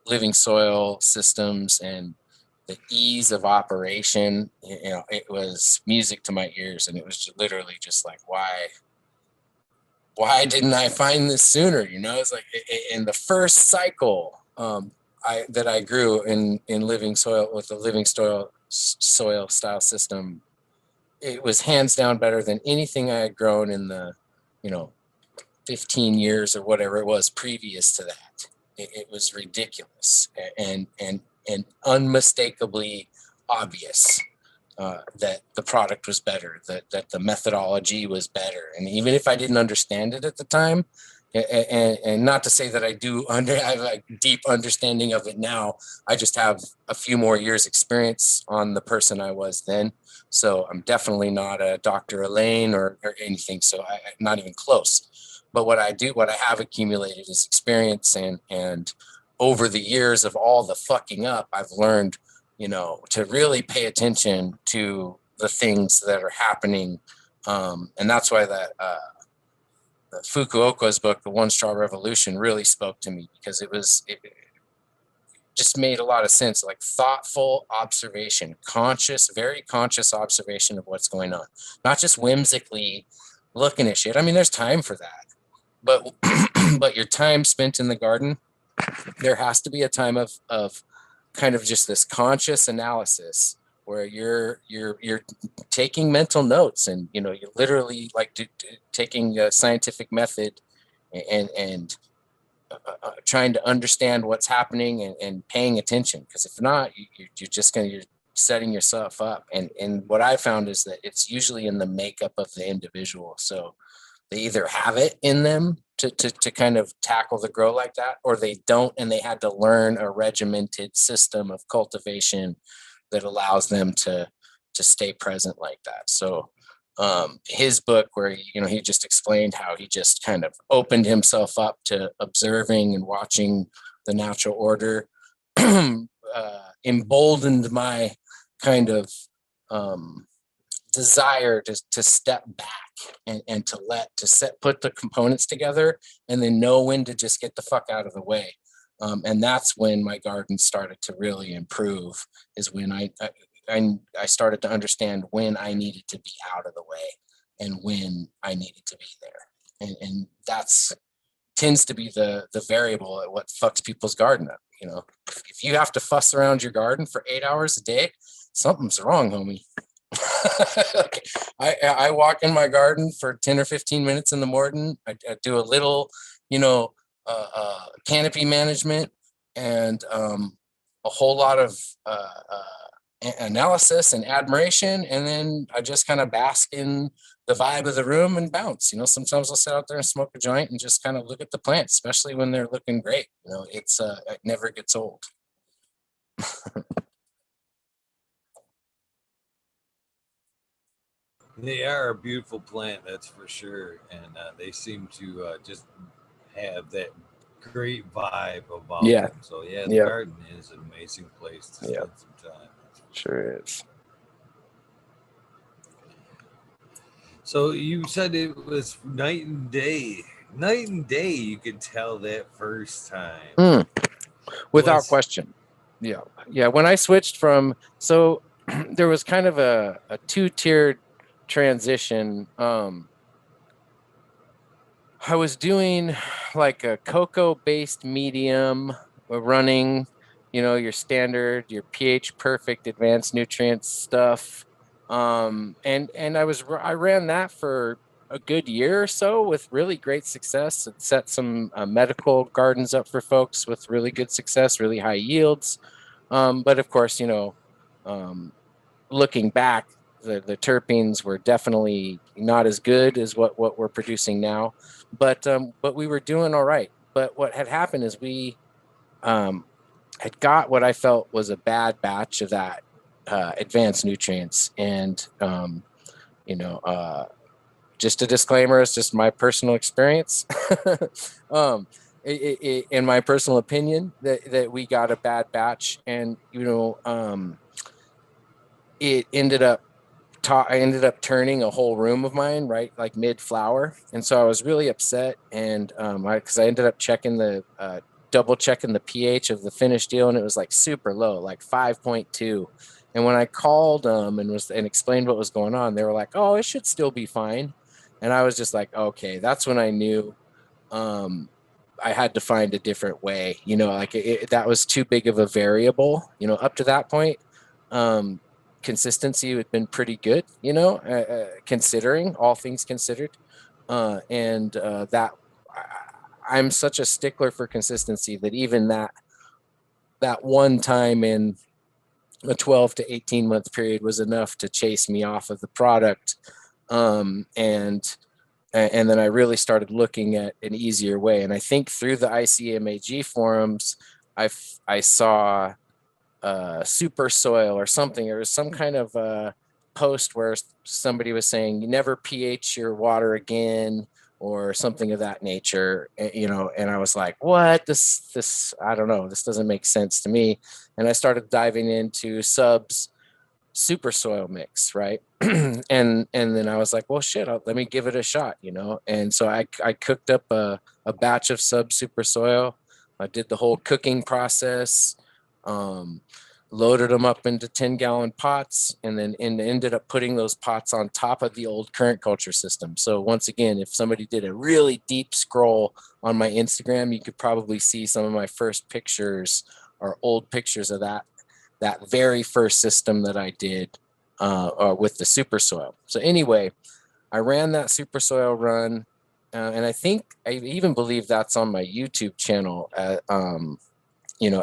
living soil systems and the ease of operation, you know, it was music to my ears, and it was literally just like, why didn't I find this sooner? You know, it's like in the first cycle that I grew in living soil with the living soil style system, it was hands down better than anything I had grown in the, you know, 15 years or whatever it was previous to that. It was ridiculous and unmistakably obvious that the product was better, that the methodology was better. And even if I didn't understand it at the time, and not to say that I have a deep understanding of it now, I just have a few more years experience on the person I was then. So I'm definitely not a Dr. Elaine or anything. So I'm not even close. But what I have accumulated is experience, and over the years of all the fucking up, I've learned, you know, to really pay attention to the things that are happening. And that's why that Fukuoka's book, The One Straw Revolution, really spoke to me, because it just made a lot of sense, like thoughtful observation, very conscious observation of what's going on, not just whimsically looking at shit. I mean, there's time for that, but but your time spent in the garden, there has to be a time of kind of just this conscious analysis where you're taking mental notes, and you know, you're literally like taking a scientific method and trying to understand what's happening and paying attention, because if not, you're setting yourself up. And what I found is that it's usually in the makeup of the individual. So they either have it in them to kind of tackle the grow like that, or they don't, and they had to learn a regimented system of cultivation that allows them to stay present like that. So his book, where he just explained how he just kind of opened himself up to observing and watching the natural order, emboldened my kind of desire to step back and put the components together and then know when to just get the fuck out of the way. And that's when my garden started to really improve, is when I started to understand when I needed to be out of the way and when I needed to be there. And that's tends to be the variable at what fucks people's garden up. You know, if you have to fuss around your garden for 8 hours a day, something's wrong, homie. I walk in my garden for 10 or 15 minutes in the morning. I do a little, canopy management and a whole lot of analysis and admiration, and then I just kind of bask in the vibe of the room and bounce. You know, sometimes I'll sit out there and smoke a joint and just kind of look at the plants, especially when they're looking great. You know, it never gets old. They are a beautiful plant, that's for sure, and they seem to just have that great vibe about Yeah. them. So yeah, the garden is an amazing place to spend some time. Sure is. So you said it was night and day. Night and day, you could tell that first time. Without question. Yeah. When I switched from, so there was kind of a two-tiered transition. I was doing like a cocoa-based medium, running, your standard, your pH perfect advanced nutrients stuff. And I ran that for a good year or so with really great success. It set some medical gardens up for folks with really good success, really high yields. But of course, looking back, the terpenes were definitely not as good as what we're producing now, but we were doing all right. But what had happened is we had got what I felt was a bad batch of that advanced nutrients, and just a disclaimer, it's just my personal experience. In my personal opinion, that we got a bad batch, and it ended up I ended up turning a whole room of mine, right, like mid flower. And so I was really upset. And because I ended up double checking the pH of the finished deal, and it was like super low, like 5.2. And when I called them and explained what was going on, they were like, "Oh, it should still be fine." And I was just like, "Okay." That's when I knew I had to find a different way. Like that was too big of a variable. Up to that point, consistency had been pretty good, considering all things considered. That I'm such a stickler for consistency that even that one time in a 12 to 18 month period was enough to chase me off of the product. And then I really started looking at an easier way. And I think through the ICMAG forums, I saw super soil or something, or some kind of post where somebody was saying you never pH your water again or something of that nature, and I was like, what, this I don't know, this doesn't make sense to me. And I started diving into Sub's super soil mix, right? and then I was like, well, shit, let me give it a shot, and so I cooked up a batch of Sub super soil. I did the whole cooking process, loaded them up into 10-gallon pots, and then ended up putting those pots on top of the old current culture system. So once again, if somebody did a really deep scroll on my Instagram, you could probably see some of my first pictures or old pictures of that very first system that I did with the super soil. So anyway, I ran that super soil run, and I even believe that's on my YouTube channel,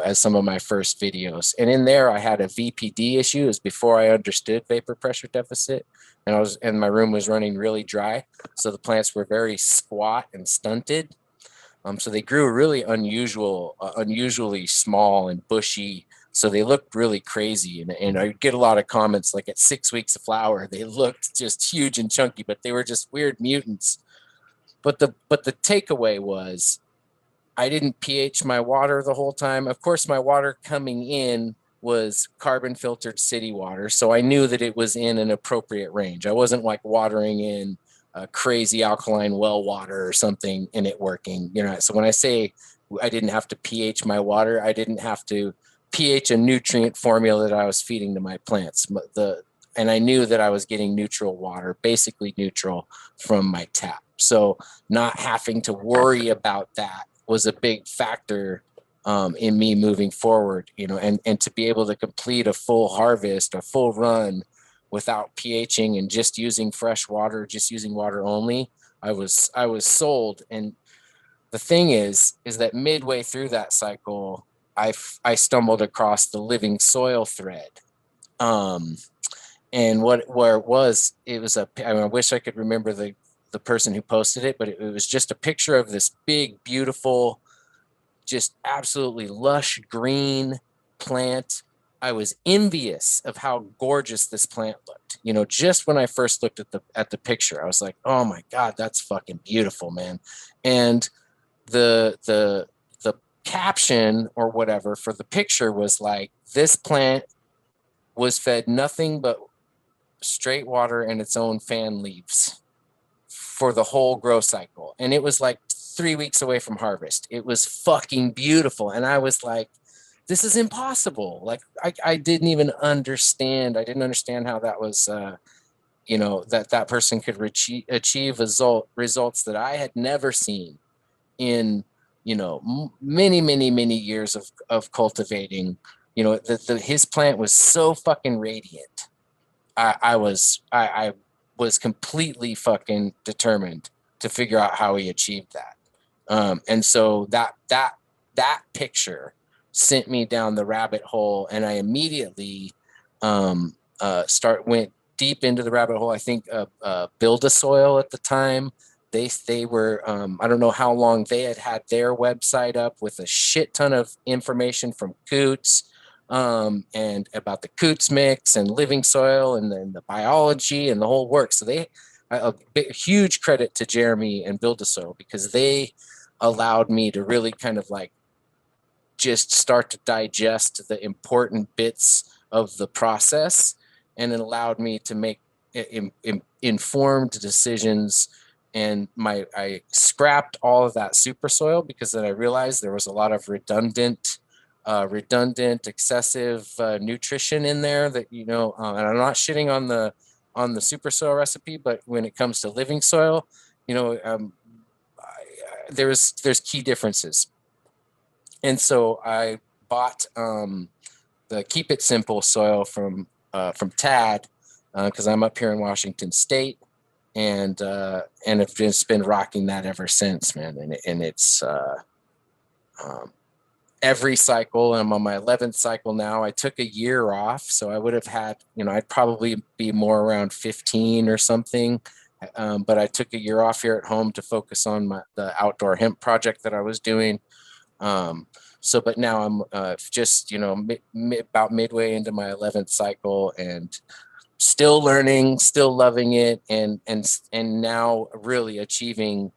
as some of my first videos. And in there, I had a VPD issue. It was before I understood vapor pressure deficit, and my room was running really dry, so the plants were very squat and stunted. So they grew really unusually small and bushy. So they looked really crazy. And I get a lot of comments like at 6 weeks of flower, they looked just huge and chunky, but they were just weird mutants. But the takeaway was I didn't pH my water the whole time. Of course, my water coming in was carbon filtered city water. So I knew that it was in an appropriate range. I wasn't like watering in crazy alkaline well water or something in it working, you know. So when I say I didn't have to pH my water, I didn't have to pH a nutrient formula that I was feeding to my plants. And I knew that I was getting neutral water, basically neutral from my tap. So not having to worry about that was a big factor in me moving forward, you know, and to be able to complete a full harvest, a full run without pHing and just using fresh water, just using water only, I was sold. And the thing is that midway through that cycle, I stumbled across the living soil thread. And where it was I mean, I wish I could remember the person who posted it, but it was just a picture of this big, beautiful, just absolutely lush green plant. I was envious of how gorgeous this plant looked. You know, just when I first looked at the picture, I was like, "Oh my God, that's fucking beautiful, man!" And the caption or whatever for the picture was like, "This plant was fed nothing but straight water and its own fan leaves for the whole grow cycle," and it was like 3 weeks away from harvest. It was fucking beautiful. And I was like, this is impossible. Like I didn't even understand. I didn't understand how that was, you know, that person could achieve results that I had never seen in, you know, many years of cultivating. You know, his plant was so fucking radiant. I was completely fucking determined to figure out how he achieved that. And so that picture sent me down the rabbit hole, and I immediately went deep into the rabbit hole. I think Build-A-Soil at the time, they were I don't know how long they had their website up with a shit ton of information from Coots, and about the Coots mix and living soil and then the biology and the whole work. So huge credit to Jeremy and Build-A-Soil, because they allowed me to really kind of like just start to digest the important bits of the process, and it allowed me to make informed decisions. And I scrapped all of that super soil, because then I realized there was a lot of redundant excessive nutrition in there that, you know, and I'm not shitting on the super soil recipe, but when it comes to living soil, you know, there's key differences. And so I bought the Keep It Simple soil from Tad, because I'm up here in Washington State, and have just been rocking that ever since, man. And it's every cycle. I'm on my 11th cycle now. I took a year off, so I would have had, you know, I'd probably be more around 15 or something. But I took a year off here at home to focus on the outdoor hemp project that I was doing. But now I'm just, you know, about midway into my 11th cycle, and still learning, still loving it, and now really achieving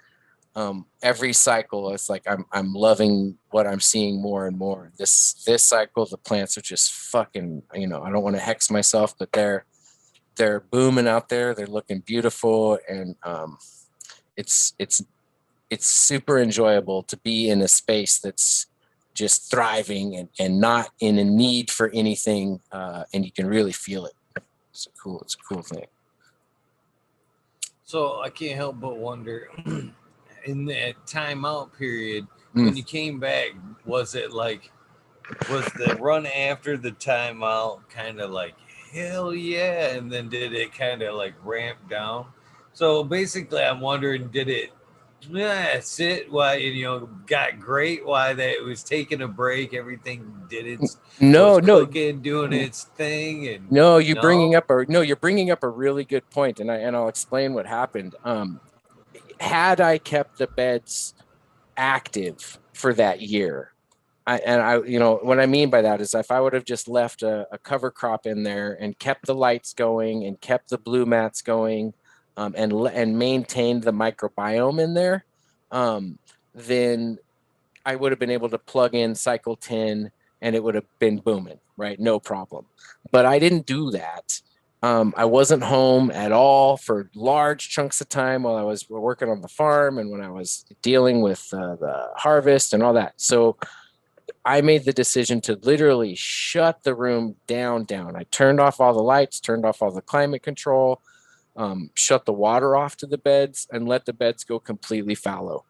every cycle. It's like I'm loving what I'm seeing more and more. This cycle, the plants are just fucking, you know, I don't want to hex myself, but they're booming out there. They're looking beautiful, and it's super enjoyable to be in a space that's just thriving and not in a need for anything, and you can really feel it. It's a cool thing. So I can't help but wonder, in that timeout period, when you came back, was the run after the timeout kind of like hell yeah, and then did it kind of like ramp down? So basically, I'm wondering, did it? That's it. Why, you know, got great. Why that it was taking a break. Everything did its was cooking, doing its thing, and you're bringing up a really good point, and I'll explain what happened. Had I kept the beds active for that year, you know, what I mean by that is, if I would have just left a cover crop in there and kept the lights going and kept the blue mats going, and maintained the microbiome in there, then I would have been able to plug in cycle 10 and it would have been booming, right? No problem. But I didn't do that. I wasn't home at all for large chunks of time while I was working on the farm and when I was dealing with the harvest and all that. So I made the decision to literally shut the room down. I turned off all the lights, turned off all the climate control, shut the water off to the beds, and let the beds go completely fallow.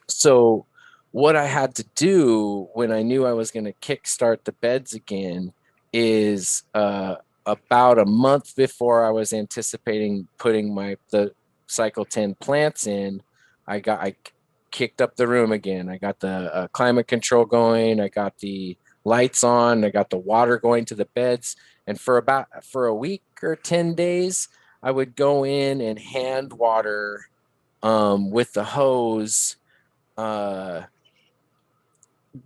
So what I had to do when I knew I was going to kickstart the beds again is about a month before I was anticipating putting the cycle 10 plants in, I kicked up the room again. I got the climate control going. I got the lights on. I got the water going to the beds. And for a week or 10 days, I would go in and hand water with the hose,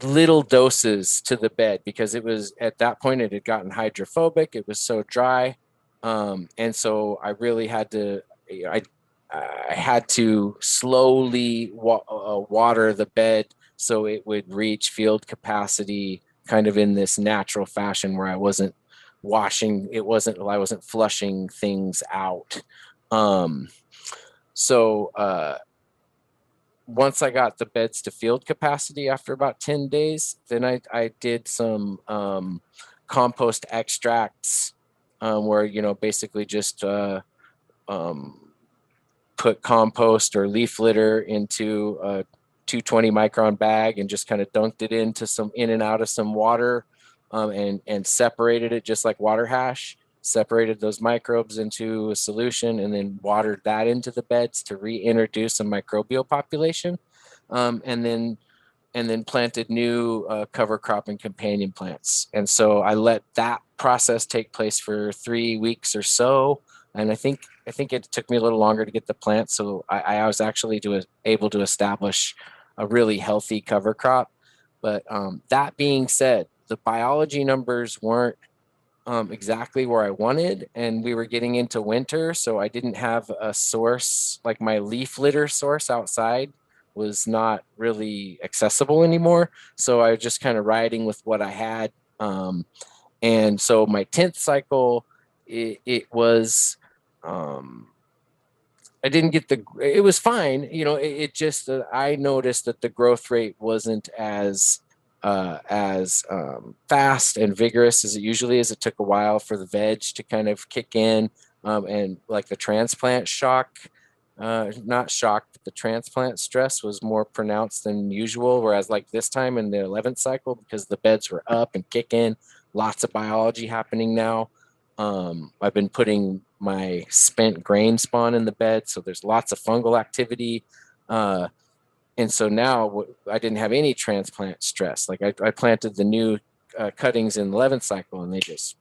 little doses to the bed, because it was at that point it had gotten hydrophobic. It was so dry, and so I really had to. I had to slowly water the bed so it would reach field capacity, kind of in this natural fashion where I wasn't I wasn't flushing things out. So once I got the beds to field capacity after about 10 days, then I did some compost extracts, where, basically just put compost or leaf litter into a 220 micron bag and just kind of dunked it in and out of some water, and separated it just like water hash. Separated those microbes into a solution and then watered that into the beds to reintroduce a microbial population, and then planted new cover crop and companion plants. And so I let that process take place for 3 weeks or so. And I think it took me a little longer to get the plants. So I was actually able to establish a really healthy cover crop. But that being said, the biology numbers weren't exactly where I wanted, and we were getting into winter, so I didn't have a source. Like my leaf litter source outside was not really accessible anymore, so I was just kind of riding with what I had. And so my 10th cycle, it was, I didn't get it was fine. It just, I noticed that the growth rate wasn't as fast and vigorous as it usually is. It took a while for the veg to kind of kick in, and like the transplant shock, not shock, but the transplant stress was more pronounced than usual. Whereas like this time in the 11th cycle, because the beds were up and kicking, lots of biology happening now. I've been putting my spent grain spawn in the bed, so there's lots of fungal activity. And so now I didn't have any transplant stress. Like I planted the new cuttings in the 11th cycle, and they just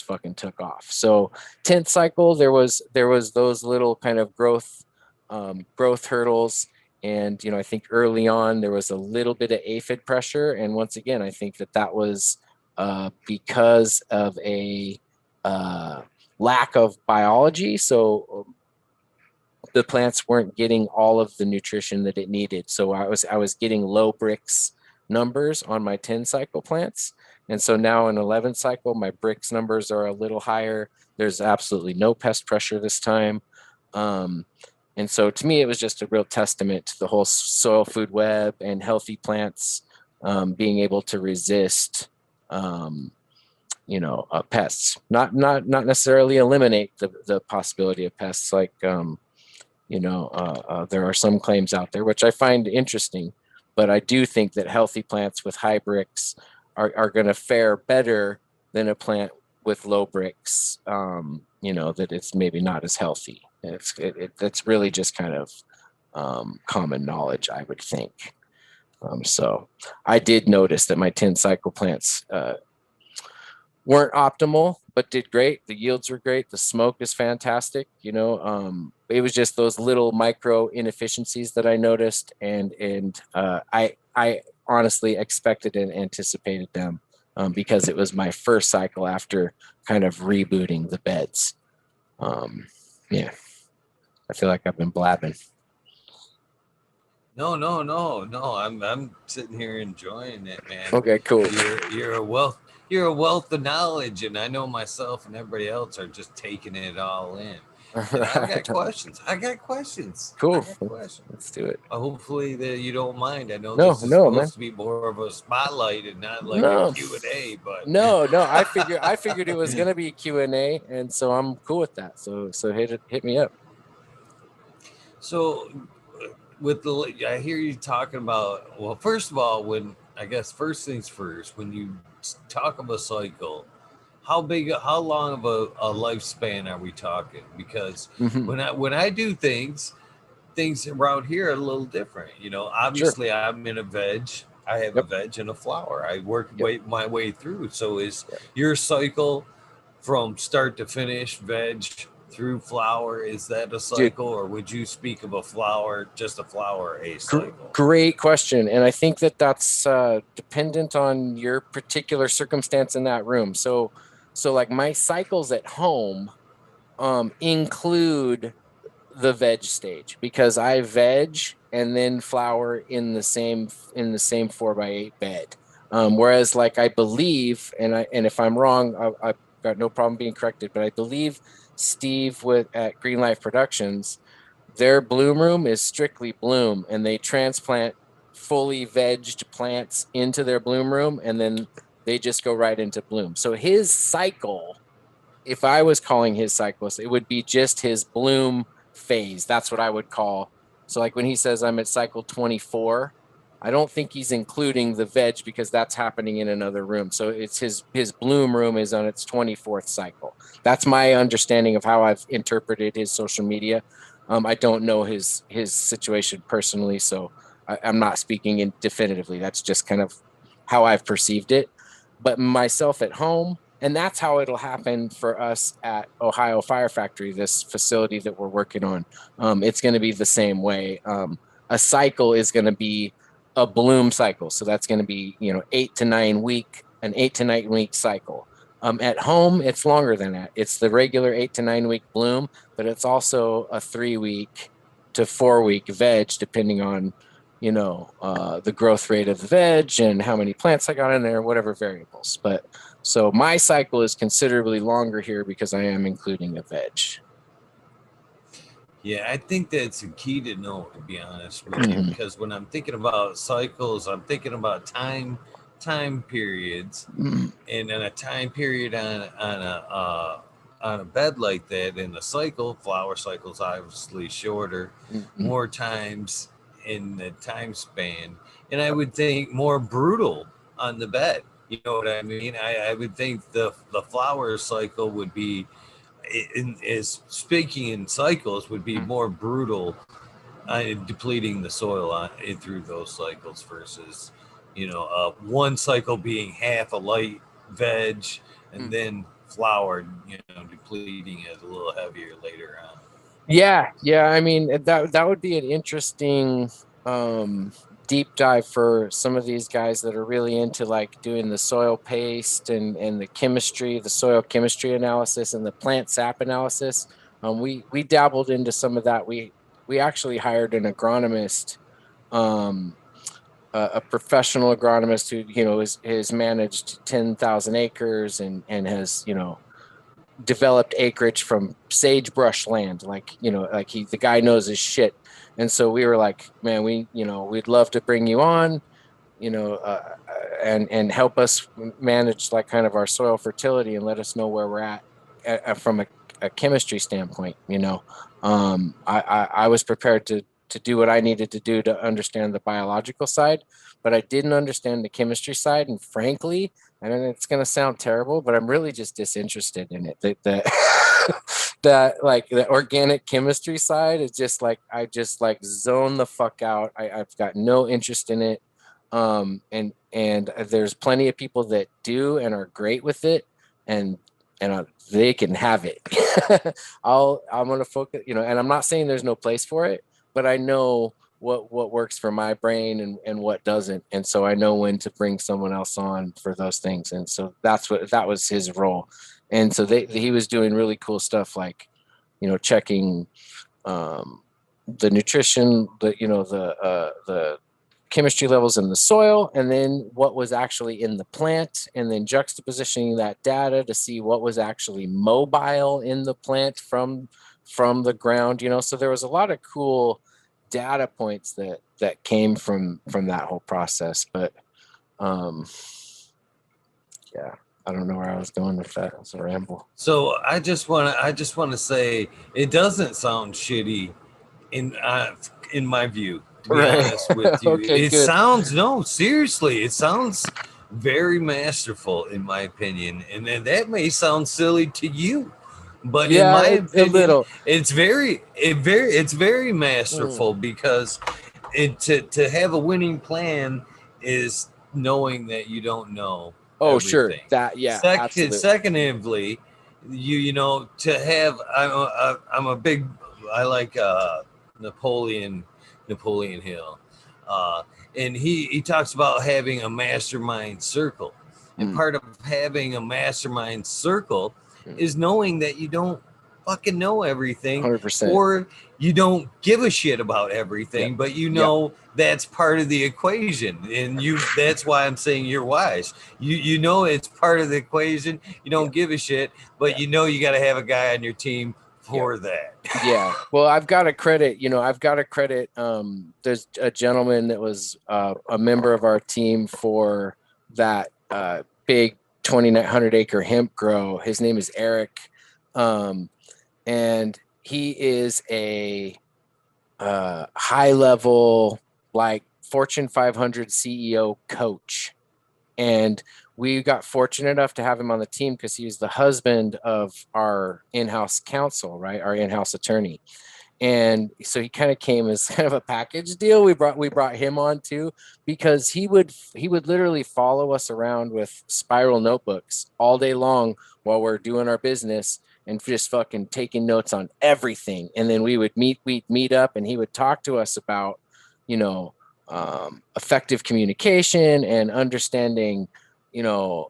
fucking took off. So 10th cycle, there was those little kind of growth hurdles. And, I think early on there was a little bit of aphid pressure. And once again, I think that was because of a lack of biology. So the plants weren't getting all of the nutrition that it needed. So I was getting low Brix numbers on my 10 cycle plants. And so now in 11 cycle, my Brix numbers are a little higher. There's absolutely no pest pressure this time. And so to me, it was just a real testament to the whole soil food web and healthy plants being able to resist pests, not necessarily eliminate the possibility of pests. Like, there are some claims out there, which I find interesting, but I do think that healthy plants with high Brix are going to fare better than a plant with low Brix, that it's maybe not as healthy. That's really just kind of common knowledge, I would think. So I did notice that my 10 cycle plants weren't optimal, but did great. The yields were great. The smoke is fantastic. It was just those little micro inefficiencies that I noticed, and I honestly expected and anticipated them, because it was my first cycle after kind of rebooting the beds. Yeah, I feel like I've been blabbing. No. I'm sitting here enjoying it, man. Okay, cool. You're a wealth. You're a wealth of knowledge, and I know myself and everybody else are just taking it all in. All And I've got right. questions. I got questions. I Cool. got questions. Let's do it. Hopefully that you don't mind. I know No, this is no, supposed man. to be more of a spotlight and not like a No, Q&A, but no. I figured it was gonna be a Q&A, and so I'm cool with that. So hit me up. so with the I hear you talking about, well, first of all, when I guess first things first, when you talk of a cycle, how long of a lifespan are we talking? Because Hmm. when I do things around here are a little different. You know, Sure. obviously I'm in a veg. I have a Yep. veg and a flower. I work Yep. my way through. So is Yep. your cycle from start to finish, veg through flower, is that a Dude, cycle, or would you speak of a flower, just a flower, a cycle? great question, and I think that that's dependent on your particular circumstance in that room. So like my cycles at home include the veg stage because I veg and then flower in the same 4x8 bed. Whereas like I believe, and if I'm wrong, I've got no problem being corrected, but I believe Steve with at Green Life Productions, their bloom room is strictly bloom, and they transplant fully vegged plants into their bloom room, and then they just go right into bloom. So his cycle, if I was calling his cycles, it would be just his bloom phase. That's what I would call. So like when he says I'm at cycle 24, I don't think he's including the veg because that's happening in another room. So it's his bloom room is on its 24th cycle. That's my understanding of how I've interpreted his social media. I don't know his situation personally, so I'm not speaking in definitively. That's just kind of how I've perceived it. But myself at home, and that's how it'll happen for us at Ohio Fire Factory, this facility that we're working on. It's going to be the same way. A cycle is going to be a bloom cycle. So that's going to be, 8 to 9 week cycle. At home, it's longer than that. It's the regular 8 to 9 week bloom, but it's also a 3 week to 4 week veg, depending on, the growth rate of the veg and how many plants I got in there, whatever variables. But so my cycle is considerably longer here because I am including a veg. Yeah, I think that's a key to know, to be honest with you, Mm-hmm. because when I'm thinking about cycles, I'm thinking about time periods, Mm-hmm. and in a time period on a bed like that, in a cycle, flower cycles obviously shorter, Mm-hmm. more times in the time span, and I would think more brutal on the bed. You know what I mean? I would think the flower cycle would be, is speaking in cycles, would be more brutal, depleting the soil through those cycles versus, one cycle being half a light veg and then flower, depleting it a little heavier later on. Yeah. I mean, that would be an interesting um, deep dive for some of these guys that are really into like doing the soil paste and the chemistry, the soil chemistry analysis and the plant sap analysis. We dabbled into some of that. We actually hired an agronomist, um, a professional agronomist who has managed 10,000 acres and has developed acreage from sagebrush land. Like, like the guy knows his shit. And so we were like, man, we'd love to bring you on, and help us manage like kind of our soil fertility and let us know where we're at from a chemistry standpoint. I was prepared to do what I needed to do to understand the biological side, but I didn't understand the chemistry side. And frankly, I mean, it's going to sound terrible, but I'm really just disinterested in it. That like the organic chemistry side is just like, I just like zone the fuck out. I've got no interest in it. And there's plenty of people that do and are great with it, and they can have it. I'm gonna focus, and I'm not saying there's no place for it, but I know what works for my brain and what doesn't, and so I know when to bring someone else on for those things, and so that was his role, and so he was doing really cool stuff like checking um, the nutrition, the chemistry levels in the soil, and then what was actually in the plant, and then juxtapositioning that data to see what was actually mobile in the plant from the ground. So there was a lot of cool data points that came from that whole process. But yeah, I don't know where I was going with that. It's a ramble. So I just want to say it doesn't sound shitty in my view, to be Right. honest with you. Okay, It good. sounds, no, seriously, it sounds very masterful in my opinion. And then that may sound silly to you, but in Yeah, my a opinion, little. it's very Mm. masterful because to have a winning plan is knowing that you don't know Oh, sure. everything. That, yeah, absolutely. Secondly, to have I'm a big, I like Napoleon Hill, uh, and he talks about having a mastermind circle, and Mm, part of having a mastermind circle mm. is knowing that you don't fucking know everything, 100%. or you don't give a shit about Yep. everything, but Yep. that's part of the equation, and that's why I'm saying you're wise. It's part of the equation. You don't Yep. give a shit, but Yep. you got to have a guy on your team Yep. for that. Yeah. Well, I've got to credit, there's a gentleman that was a member of our team for that big 2,900 acre hemp grow. His name is Eric. Um, and he is a high level, like Fortune 500 CEO coach. And we got fortunate enough to have him on the team because he was the husband of our in-house counsel, right? Our in-house attorney. And so he kind of came as kind of a package deal. We brought him on too because he would literally follow us around with spiral notebooks all day long while we're doing our business and just fucking taking notes on everything. And then we'd meet up and he would talk to us about, you know, effective communication and understanding, you know,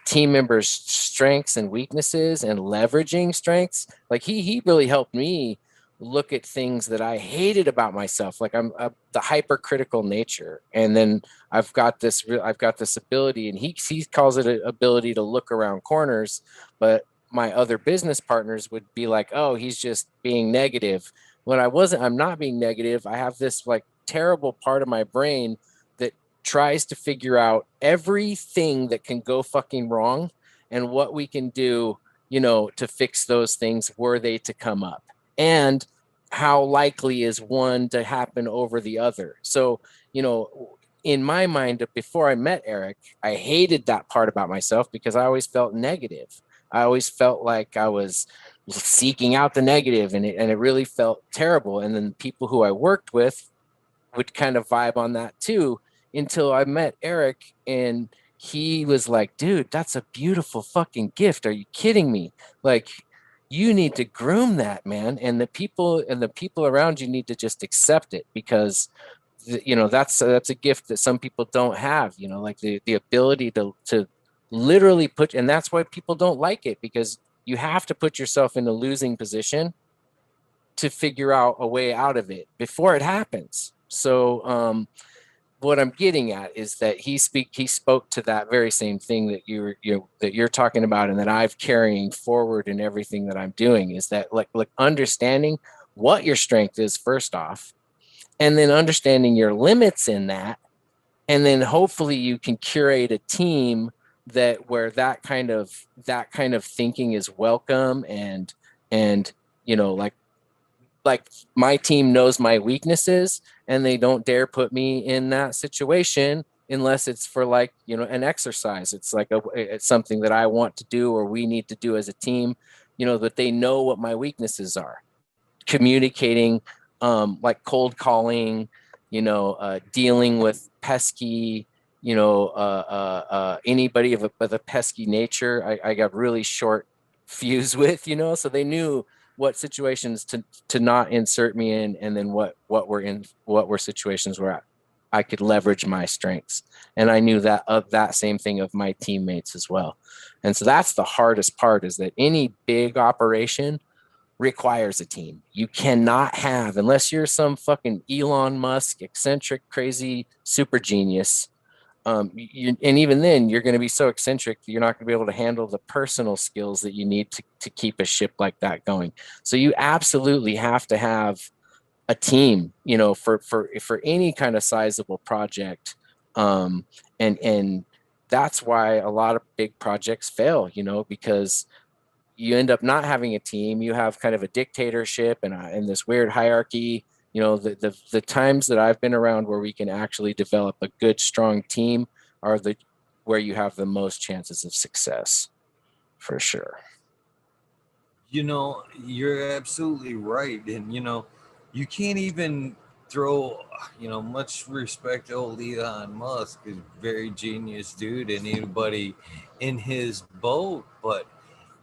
team members' strengths and weaknesses and leveraging strengths. Like he really helped me look at things that I hated about myself. Like I'm the hypercritical nature, and then I've got this ability, and he calls it an ability to look around corners, but my other business partners would be like, oh, he's just being negative. When I'm not being negative. I have this like terrible part of my brain that tries to figure out everything that can go fucking wrong and what we can do, to fix those things were they to come up. And how likely is one to happen over the other. So, in my mind, before I met Eric, I hated that part about myself because I always felt negative. I always felt like I was seeking out the negative, and it really felt terrible. And then people who I worked with would kind of vibe on that too, until I met Eric, and he was like, dude, that's a beautiful fucking gift. Are you kidding me? Like, you need to groom that, man. And the people around you need to just accept it, because that's a gift that some people don't have, like the ability to literally put, and that's why people don't like it, because you have to put yourself in a losing position to figure out a way out of it before it happens. So what I'm getting at is that he spoke to that very same thing that you're talking about, and that I've carrying forward in everything that I'm doing, is that like understanding what your strength is first off, and then understanding your limits in that, and then hopefully you can curate a team that where that kind of thinking is welcome, and like my team knows my weaknesses, and they don't dare put me in that situation unless it's for like an exercise. It's like it's something that I want to do or we need to do as a team, that they know what my weaknesses are. Communicating, like cold calling, dealing with pesky, anybody with a pesky nature. I got really short fuse with, so they knew what situations to not insert me in, and then what were situations where I could leverage my strengths. And I knew that of that same thing of my teammates as well. And so that's the hardest part, is that any big operation, requires a team. You cannot have, unless you're some fucking Elon Musk, eccentric, crazy super genius. And even then, you're going to be so eccentric that you're not going to be able to handle the personal skills that you need to keep a ship like that going. So you absolutely have to have a team, for any kind of sizable project. And that's why a lot of big projects fail, because you end up not having a team. You have kind of a dictatorship and this weird hierarchy. The times that I've been around where we can actually develop a good, strong team are where you have the most chances of success, for sure. You're absolutely right. And, you can't even throw, much respect to old Elon Musk, is very genius dude, and anybody in his boat. But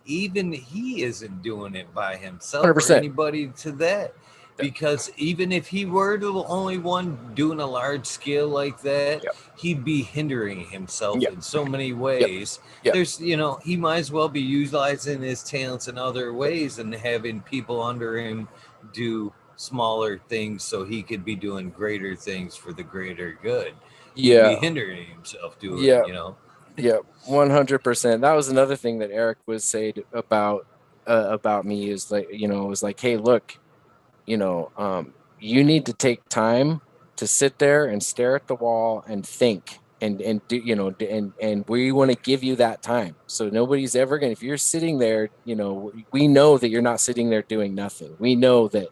even he isn't doing it by himself or 100%. anybody to that. Because even if he were the only one doing a large scale like that, Yep. he'd be hindering himself Yep. in so many Yep. ways. Yep. There's, he might as well be utilizing his talents in other ways and having people under him do smaller things so he could be doing greater things for the greater good. He'd be Yeah. hindering himself doing, Yeah. Yeah. 100%. That was another thing that Eric was saying about me, is like, it was like, hey, look, you need to take time to sit there and stare at the wall and think and do, and we want to give you that time. So nobody's ever going to, if you're sitting there, we know that you're not sitting there doing nothing. We know that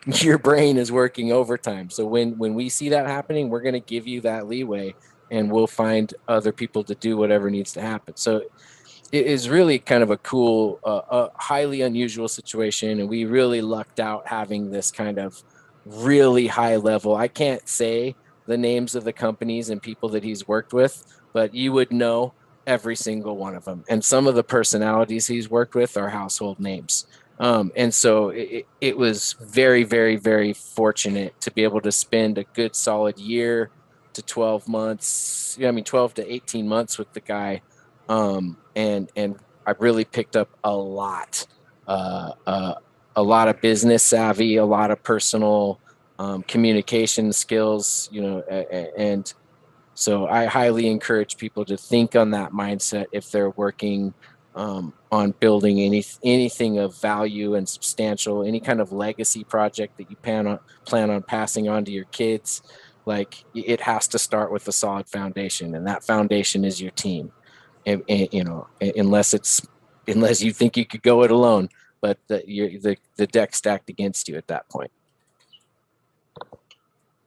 your brain is working overtime. So when we see that happening, we're going to give you that leeway, and we'll find other people to do whatever needs to happen. So it is really kind of a cool, highly unusual situation. And we really lucked out having this kind of really high level. I can't say the names of the companies and people that he's worked with, but you would know every single one of them. And some of the personalities he's worked with are household names. And so it was very, very, very fortunate to be able to spend a good solid year to 12 months. 12 to 18 months with the guy. And I really picked up uh, uh, a lot of business savvy, a lot of personal communication skills, and so I highly encourage people to think on that mindset if they're working on building anything of value and substantial, any kind of legacy project that you plan on passing on to your kids. Like, it has to start with a solid foundation, and that foundation is your team. And unless you think you could go it alone, but the deck stacked against you at that point.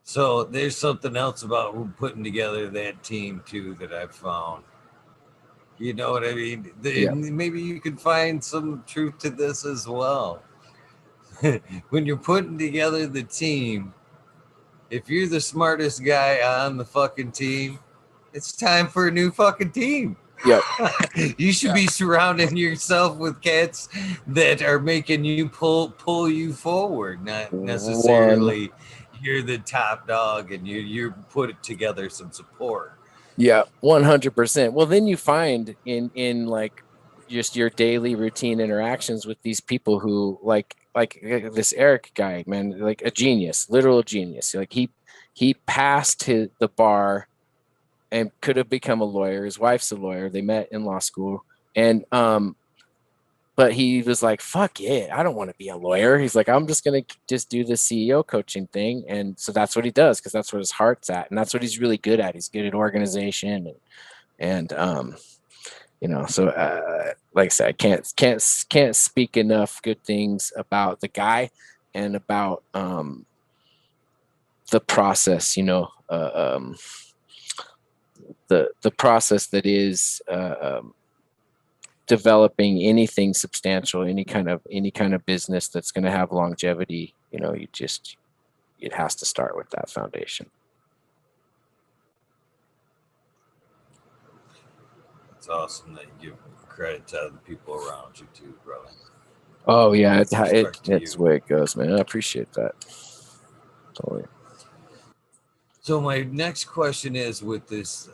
So there's something else about putting together that team too that I've found. You know what I mean? Yeah. Maybe you could find some truth to this as well. When you're putting together the team, if you're the smartest guy on the fucking team, it's time for a new fucking team. Yep. You should be surrounding yourself with cats that are making you pull you forward, not necessarily you're the top dog and you put together some support. Yeah, 100%. Well, then you find in like just your daily routine interactions with these people who like this Eric guy, man, like a genius, literal genius. Like he passed the bar and could have become a lawyer. His wife's a lawyer. They met in law school. And but he was like, fuck it, I don't want to be a lawyer. He's like, I'm just gonna just do the CEO coaching thing. And so that's what he does, because that's what his heart's at, and that's what he's really good at. He's good at organization and so like I said, I can't speak enough good things about the guy and about the process, the process that is developing anything substantial, any kind of business that's going to have longevity. It has to start with that foundation. It's awesome that you give credit to the people around you too, brother. Oh yeah, it's the way it goes, man. I appreciate that. Totally. So my next question is with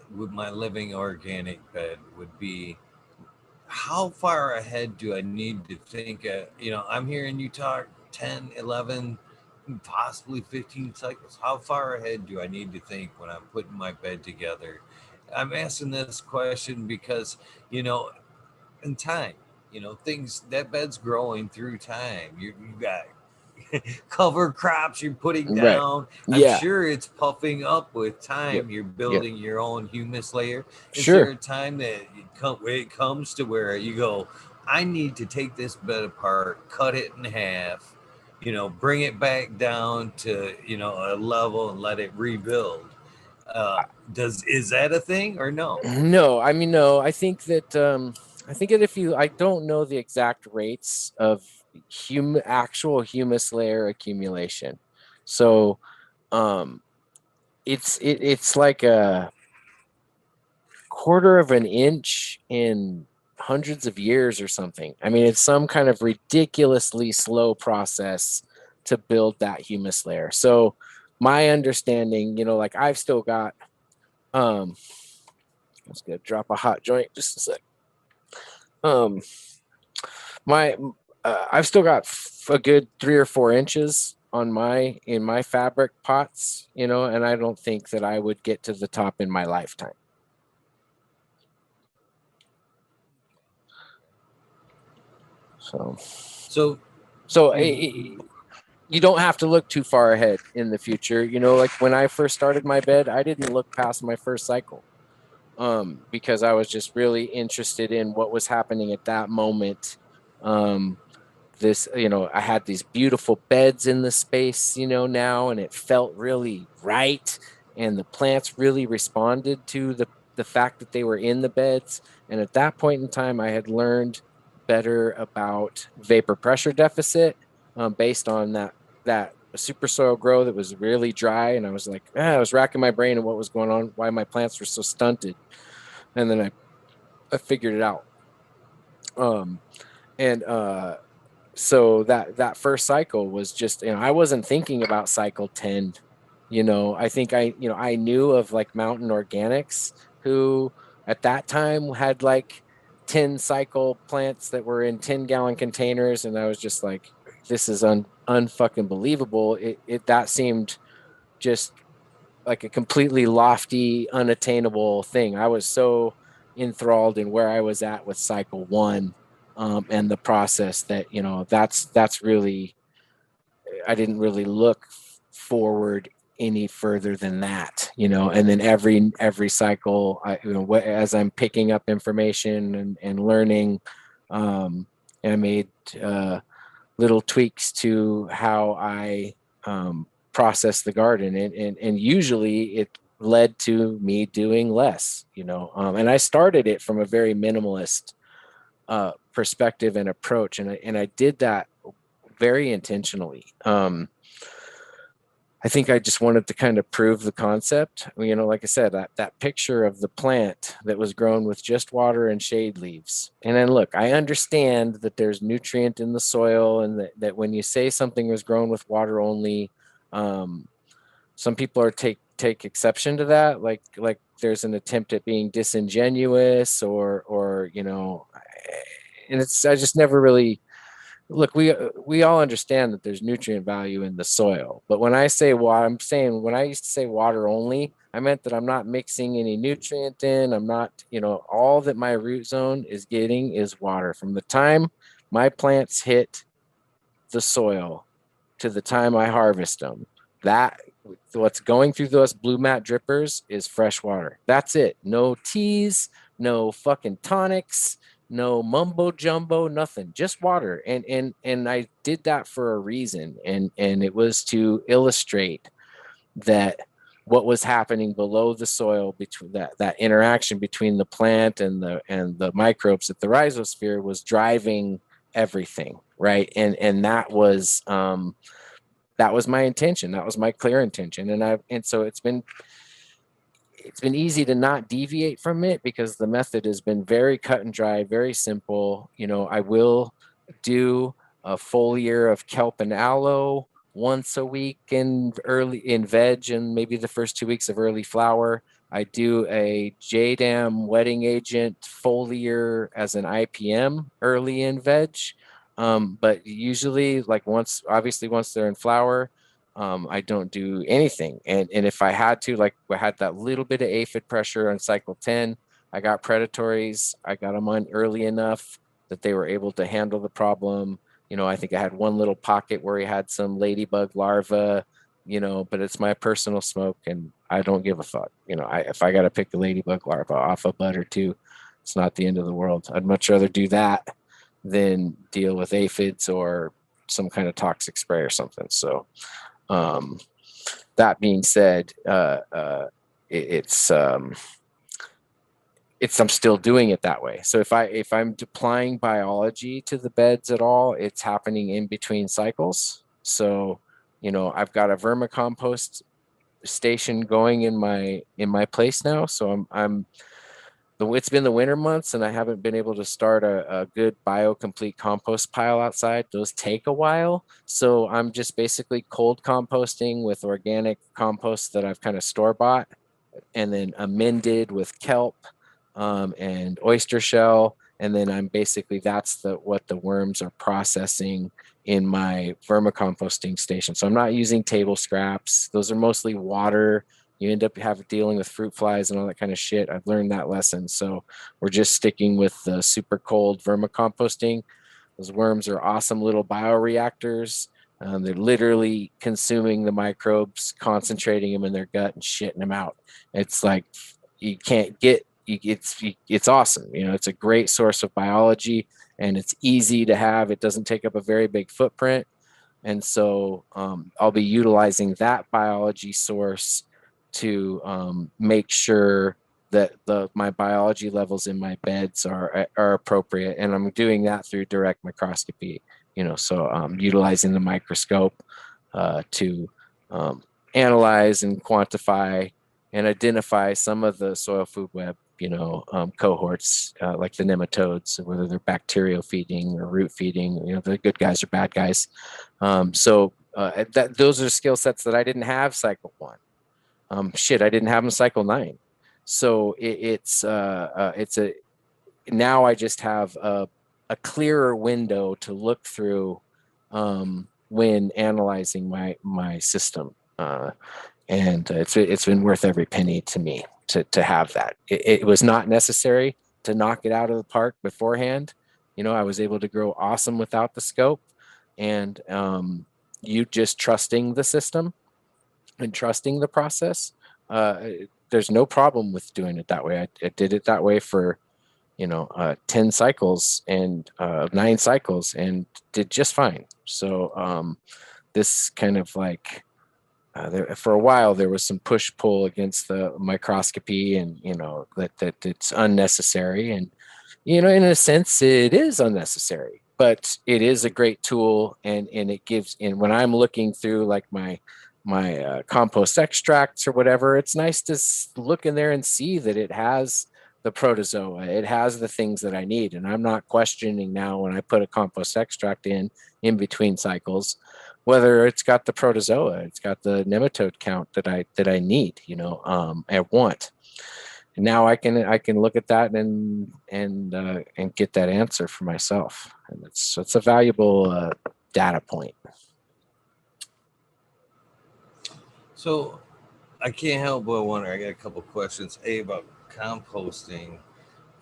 my living organic bed would be, how far ahead do I need to think? I'm hearing you talk 10, 11, possibly 15 cycles. How far ahead do I need to think when I'm putting my bed together? I'm asking this question because, you know, in time, things that bed's growing through time. You got cover crops you're putting Right. down. I'm Yeah. sure it's puffing up with Yep. time. You're Yep. building your own humus layer. Is there Sure. a time that it comes to where you go, I need to take this bed apart, cut it in half, bring it back down to a level and let it rebuild? Does Is that a thing or no? No, I mean, no, I think that if you I don't know the exact rates of actual humus layer accumulation. So um it's like a quarter of an inch in hundreds of years or something. I mean, it's some kind of ridiculously slow process to build that humus layer. So my understanding, like I've still got let's go drop a hot joint just a sec. Um my I've still got a good 3 or 4 inches on my fabric pots, and I don't think that I would get to the top in my lifetime. So So so you you don't have to look too far ahead in the future. Like when I first started my bed, I didn't look past my first cycle, because I was just really interested in what was happening at that moment. Um, I had these beautiful beds in the space, now, and it felt really right. And the plants really responded to the fact that they were in the beds. And at that point in time, I had learned better about vapor pressure deficit, based on that super soil grow that was really dry. And I was like, I was racking my brain on what was going on, why my plants were so stunted. And then I figured it out. And so that first cycle was just, I wasn't thinking about cycle 10. I think I knew of like Mountain Organics, who at that time had like 10 cycle plants that were in 10-gallon containers, and I was just like, this is unfucking believable. It that seemed just like a completely lofty, unattainable thing. I was so enthralled in where I was at with cycle one, and the process that, that's really, I didn't really look forward any further than that, and then every cycle, as I'm picking up information and learning, and I made little tweaks to how I process the garden, and usually it led to me doing less, and I started it from a very minimalist perspective and approach, and I did that very intentionally. I think I just wanted to kind of prove the concept. Like I said, that picture of the plant that was grown with just water and shade leaves. And then look, I understand that there's nutrient in the soil, and that when you say something was grown with water only, um, some people take exception to that. Like there's an attempt at being disingenuous, or and I just never really look. We all understand that there's nutrient value in the soil, but when I say water, I'm saying, when I used to say water only, I meant that I'm not mixing any nutrient in. I'm not, all that my root zone is getting is water from the time my plants hit the soil to the time I harvest them. That what's going through those blue mat drippers is fresh water. That's it. No teas, no fucking tonics, no mumbo jumbo, nothing. Just water. And I did that for a reason. And it was to illustrate that what was happening below the soil, between that interaction between the plant and the microbes at the rhizosphere, was driving everything, right? And that was my intention. That was my clear intention. And so it's been easy to not deviate from it, because the method has been very cut and dry, very simple. I will do a full year of kelp and aloe once a week in veg, and maybe the first 2 weeks of early flower. I do a JDAM wetting agent foliar as an IPM early in veg. But usually, like obviously once they're in flower, I don't do anything. And if I had to, like I had that little bit of aphid pressure on cycle 10, I got predatories. I got them on early enough that they were able to handle the problem. I think I had one little pocket where he had some ladybug larvae, but it's my personal smoke and I don't give a fuck. If I got to pick a ladybug larva off a bud or two, it's not the end of the world. I'd much rather do that than deal with aphids or some kind of toxic spray or something. So, that being said, it's I'm still doing it that way. So if I'm applying biology to the beds at all, it's happening in between cycles. So, I've got a vermicompost station going in my place now. So it's been the winter months and I haven't been able to start a good biocomplete compost pile outside. Those take a while. So I'm just basically cold composting with organic compost that I've kind of store bought and then amended with kelp and oyster shell. And then that's what the worms are processing in my vermicomposting station. So I'm not using table scraps. Those are mostly water. You end up dealing with fruit flies and all that kind of shit. I've learned that lesson. So we're just sticking with the super cold vermicomposting. Those worms are awesome little bioreactors. They're literally consuming the microbes, concentrating them in their gut and shitting them out. It's like you can't get. It's awesome. It's a great source of biology, and it's easy to have. It doesn't take up a very big footprint, and so I'll be utilizing that biology source to make sure that my biology levels in my beds are appropriate, and I'm doing that through direct microscopy. So utilizing the microscope to analyze and quantify and identify some of the soil food web cohorts like the nematodes, whether they're bacterial feeding or root feeding, the good guys or bad guys. Those are skill sets that I didn't have cycle 1. I didn't have them cycle 9. So now I just have a clearer window to look through when analyzing my system. And it's been worth every penny to me to have that. It was not necessary to knock it out of the park beforehand. I was able to grow awesome without the scope, and you just trusting the system and trusting the process. There's no problem with doing it that way. I did it that way for 10 cycles and 9 cycles and did just fine. So this kind of like for a while there was some push pull against the microscopy and that it's unnecessary, and in a sense it is unnecessary, but it is a great tool, and it gives. And when I'm looking through like my compost extracts or whatever, it's nice to look in there and see that it has the protozoa, it has the things that I need, and I'm not questioning now when I put a compost extract in between cycles whether it's got the protozoa, it's got the nematode count that I need, I want. And now I can look at that and get that answer for myself, and it's a valuable data point. So I can't help but wonder. I got a couple questions. About composting,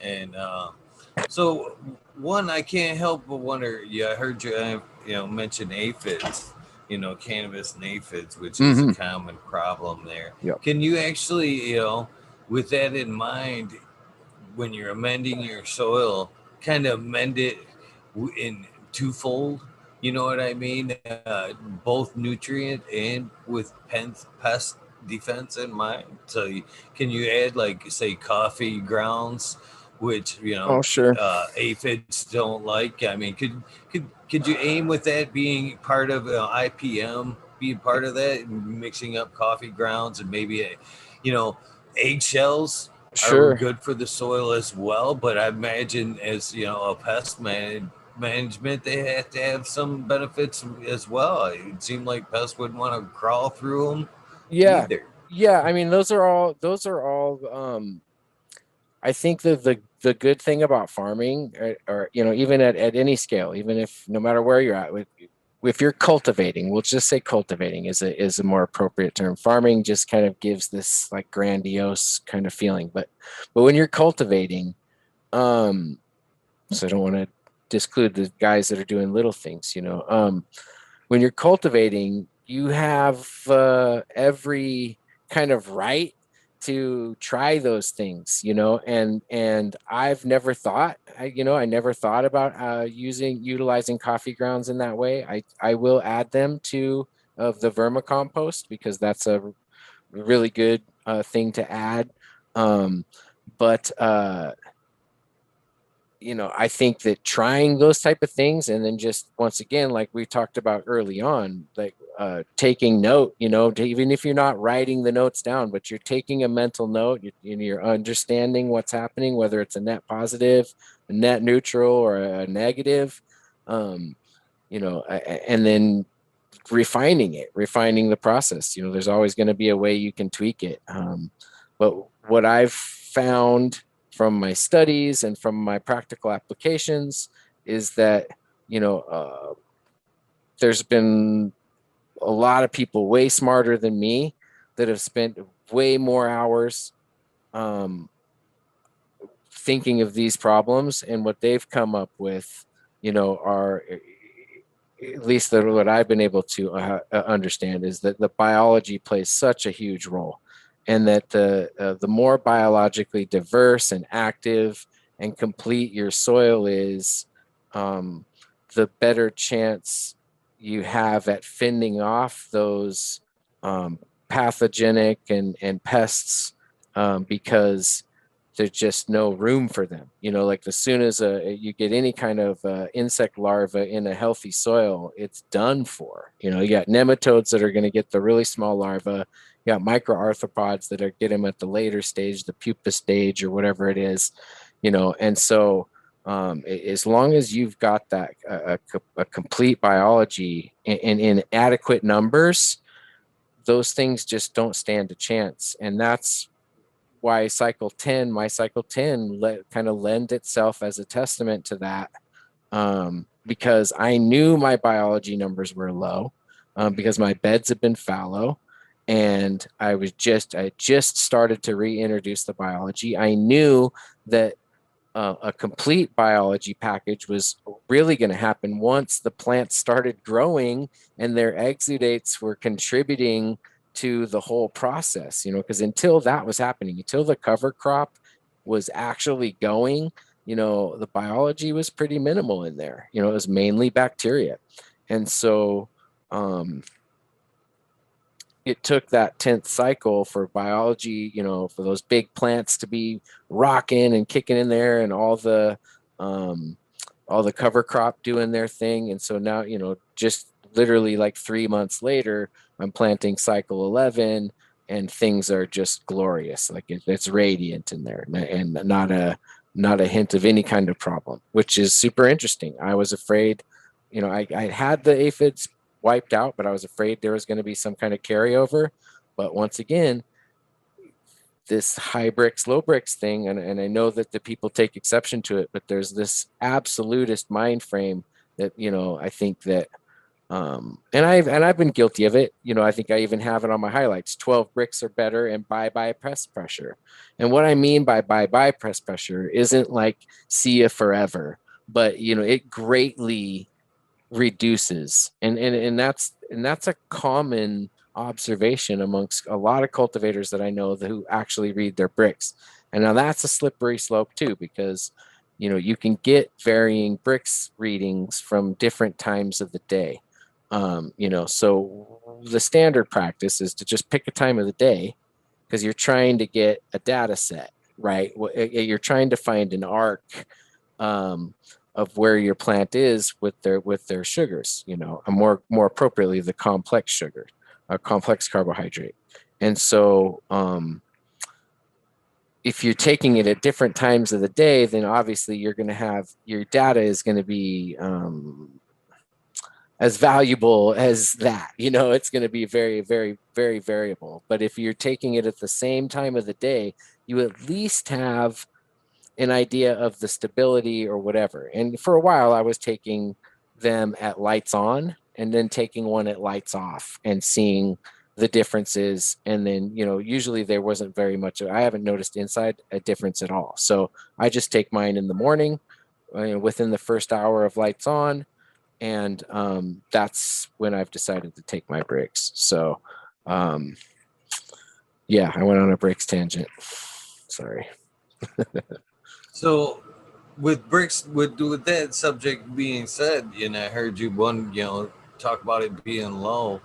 and so one, I can't help but wonder. Yeah, I heard you mention aphids. Cannabis and aphids, which is a common problem there. Yep. Can you actually, with that in mind, when you're amending your soil, kind of amend it in twofold? You know what I mean? Both nutrient and with pest defense in mind. So can you add like say coffee grounds, which sure. Aphids don't like? I mean, could you aim with that being part of IPM, being part of that, mixing up coffee grounds and maybe eggshells? Sure. Are good for the soil as well, but I imagine as a pest management, they have to have some benefits as well. It seemed like pests wouldn't want to crawl through them Yeah. either. Yeah, I mean, those are all I think that the good thing about farming, or you know, even at any scale, even if no matter where you're at, if you're cultivating, we'll just say cultivating is a more appropriate term. Farming just kind of gives this like grandiose kind of feeling, but when you're cultivating, um, so I don't want to disclude the guys that are doing little things, you know. When you're cultivating, you have every kind of right to try those things, you know, and I've never thought, I never thought about utilizing coffee grounds in that way. I will add them to of the vermicompost because that's a really good thing to add. Um, but you know, I think that trying those type of things, and then just once again, like we talked about early on, like taking note, you know, even if you're not writing the notes down, but you're taking a mental note, you're understanding what's happening, whether it's a net positive, a net neutral, or a negative, um, you know, and then refining the process. You know, there's always going to be a way you can tweak it. But what I've found from my studies and from my practical applications is that, you know, there's been a lot of people way smarter than me that have spent way more hours um, thinking of these problems, and what they've come up with, you know, are at least what I've been able to understand is that the biology plays such a huge role, and that the more biologically diverse and active and complete your soil is, um, the better chance you have at fending off those um, pathogenic and pests, because there's just no room for them. You know, like as soon as you get any kind of insect larva in a healthy soil, it's done for. You know, you got nematodes that are going to get the really small larva. You got microarthropods that are get them at the later stage, the pupa stage or whatever it is. You know, and so as long as you've got that a complete biology in adequate numbers, those things just don't stand a chance. And that's why my cycle 10 kind of lend itself as a testament to that, because I knew my biology numbers were low, because my beds have been fallow, and I just started to reintroduce the biology. I knew that a complete biology package was really going to happen once the plants started growing and their exudates were contributing to the whole process, you know, because until that was happening, until the cover crop was actually going, you know, the biology was pretty minimal in there. You know, it was mainly bacteria. And so it took that 10th cycle for biology, you know, for those big plants to be rocking and kicking in there, and um, all the cover crop doing their thing. And so now, you know, just literally like 3 months later, I'm planting cycle 11, and things are just glorious. Like it's radiant in there, and not a hint of any kind of problem, which is super interesting. I was afraid, you know, I had the aphids wiped out, but I was afraid there was going to be some kind of carryover. But once again, this high bricks, low bricks thing, and I know that the people take exception to it, but there's this absolutist mind frame that, you know, I think that and I've been guilty of it. You know, I think I even have it on my highlights. 12 bricks or better, and bye press pressure. And what I mean by bye press pressure isn't like see you forever, but you know, it greatly reduces, and that's a common observation amongst a lot of cultivators that I know who actually read their bricks. And now that's a slippery slope too, because you know, you can get varying bricks readings from different times of the day. You know, so the standard practice is to just pick a time of the day, because you're trying to get a data set, right? You're trying to find an arc, um, of where your plant is with their sugars, you know, and more appropriately the complex sugar, a complex carbohydrate. And so if you're taking it at different times of the day, then obviously you're going to have your data is going to be as valuable as that. It's going to be very, very, very variable. But if you're taking it at the same time of the day, you at least have an idea of the stability or whatever. And for a while, I was taking them at lights on and then taking one at lights off and seeing the differences. And then, usually there wasn't very much. I haven't noticed inside a difference at all. So I just take mine in the morning, within the first hour of lights on. And that's when I've decided to take my breaks. So, yeah, I went on a breaks tangent. Sorry. So with bricks, with that subject being said, I heard you talk about it being low.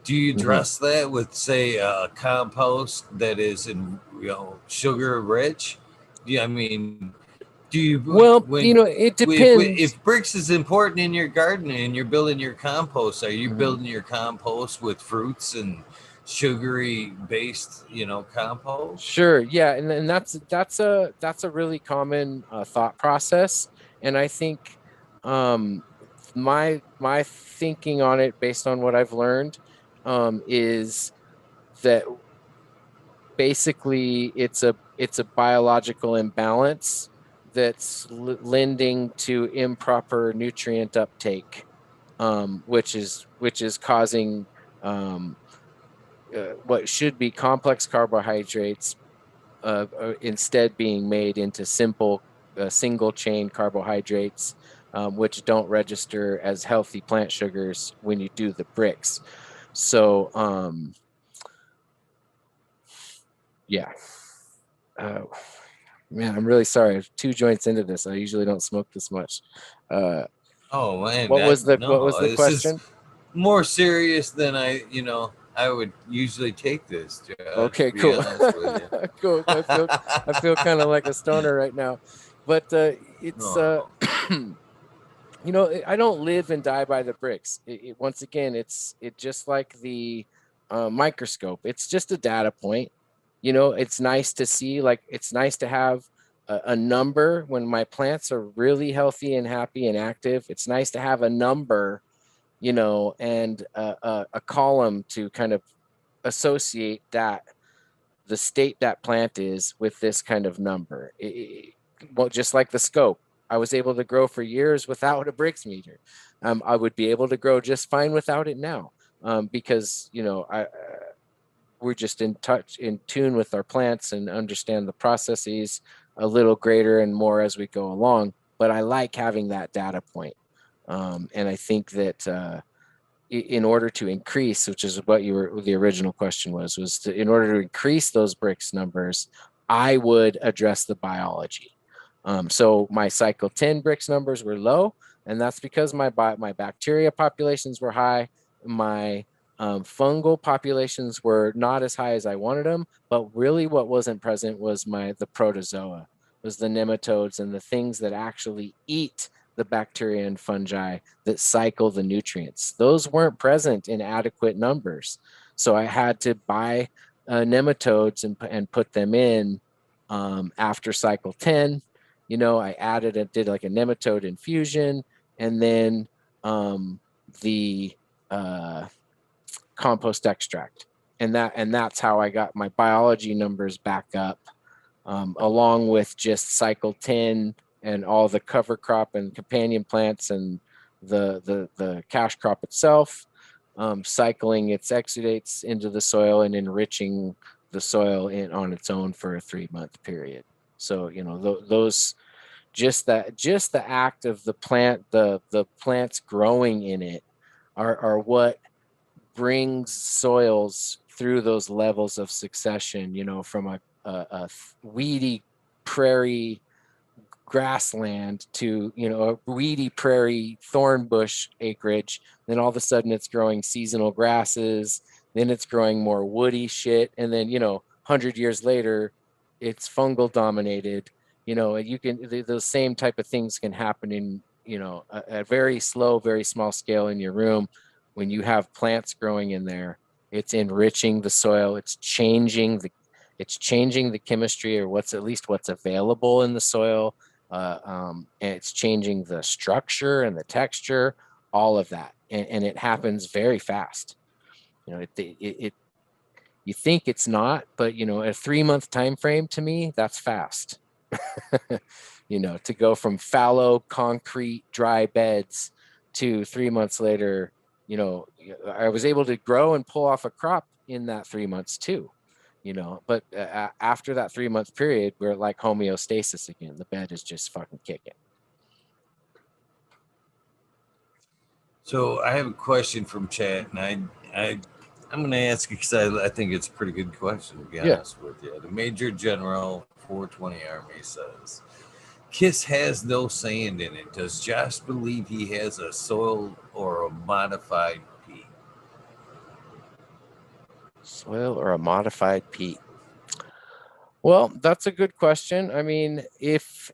Do you address that with, say, compost that is in sugar rich? Yeah, I mean, do you Well, when it depends. if bricks is important in your garden and you're building your compost, are you building your compost with fruits and sugary based compost? Sure, yeah, and that's a really common thought process, and I think um, my thinking on it, based on what I've learned, is that basically it's a biological imbalance that's lending to improper nutrient uptake, which is causing um, what should be complex carbohydrates instead being made into simple single chain carbohydrates, which don't register as healthy plant sugars when you do the bricks. So, yeah. Man, I'm really sorry. 2 joints into this. I usually don't smoke this much. Oh man, What was no, the this is question? more serious than I would usually take this, Josh. To Okay, be cool. honest with you. Cool. I feel kind of like a stoner right now, but it's No. I don't live and die by the bricks. Once again, it just like the microscope. It's just a data point. It's nice to see. Like, it's nice to have a number when my plants are really healthy and happy and active. It's nice to have a number, and a column to kind of associate that the state that plant is with this kind of number. Well, just like the scope, I was able to grow for years without a bricks meter. I would be able to grow just fine without it now, because we're just in tune with our plants and understand the processes a little greater and more as we go along. But I like having that data point, and I think that in order to increase, which is what the original question was in order to increase those bricks numbers, I would address the biology. So my cycle 10 bricks numbers were low, and that's because my bacteria populations were high. My fungal populations were not as high as I wanted them, but really what wasn't present was the protozoa, was the nematodes and the things that actually eat the bacteria and fungi that cycle the nutrients. Those weren't present in adequate numbers. So I had to buy nematodes and put them in after cycle 10. I did like a nematode infusion, and then the compost extract. And that's how I got my biology numbers back up, along with just cycle 10 and all the cover crop and companion plants and the cash crop itself, cycling its exudates into the soil and enriching the soil on its own for a 3-month period. So those just the act of the plants growing in it are what brings soils through those levels of succession, from a weedy prairie grassland to a weedy prairie thorn bush acreage. Then all of a sudden it's growing seasonal grasses, then it's growing more woody shit, and then 100 years later it's fungal dominated. You can those same type of things can happen in a very slow, very small scale in your room. When you have plants growing in there, it's enriching the soil, it's changing the chemistry, or what's available in the soil, and it's changing the structure and the texture, all of that. and it happens very fast. You think it's not, but a 3-month time frame to me, that's fast. To go from fallow concrete dry beds to 3 months later, I was able to grow and pull off a crop in that 3 months too. But after that 3-month period, we're like homeostasis again. The bed is just fucking kicking. So I have a question from chat, and I'm going to ask you because I think it's a pretty good question, to be honest with you. The Major General 420 Army says, Kiss has no sand in it. Does Josh believe he has a soil or a modified peat? Soil or a modified peat? Well, that's a good question. I mean, if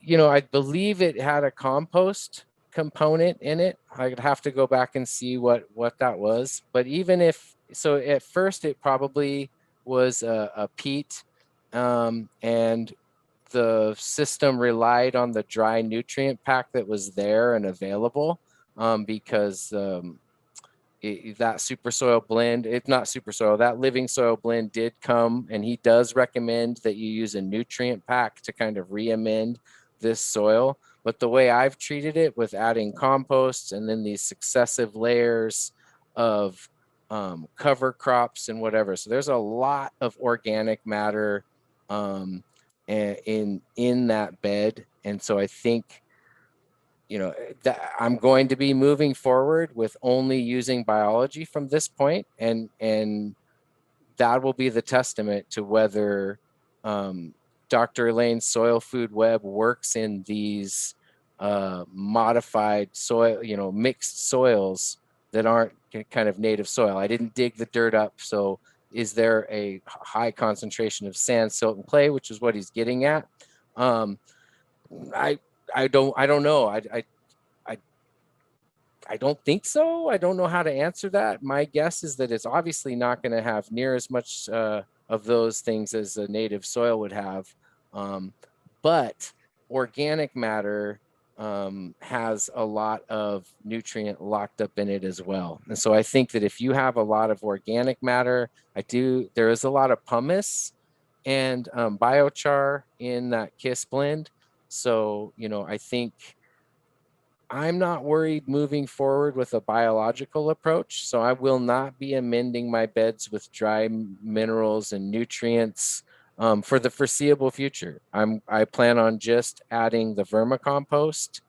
I believe it had a compost component in it. I'd have to go back and see what that was. But even if so, at first it probably was a peat, and the system relied on the dry nutrient pack that was there and available, because that super soil blend, if not super soil, that living soil blend did come, and he does recommend that you use a nutrient pack to kind of re-amend this soil. But the way I've treated it with adding composts and then these successive layers of cover crops and whatever, so there's a lot of organic matter in that bed. And so I think that I'm going to be moving forward with only using biology from this point, and that will be the testament to whether Dr. Elaine's soil food web works in these modified soil, mixed soils that aren't kind of native soil. I didn't dig the dirt up, so is there a high concentration of sand, silt, and clay, which is what he's getting at? I don't know. I don't think so. I don't know how to answer that. My guess is that it's obviously not going to have near as much of those things as a native soil would have. But organic matter has a lot of nutrient locked up in it as well. And so I think that if you have a lot of organic matter, there is a lot of pumice and biochar in that KISS blend. So, I think I'm not worried moving forward with a biological approach. So I will not be amending my beds with dry minerals and nutrients for the foreseeable future. I plan on just adding the vermicompost.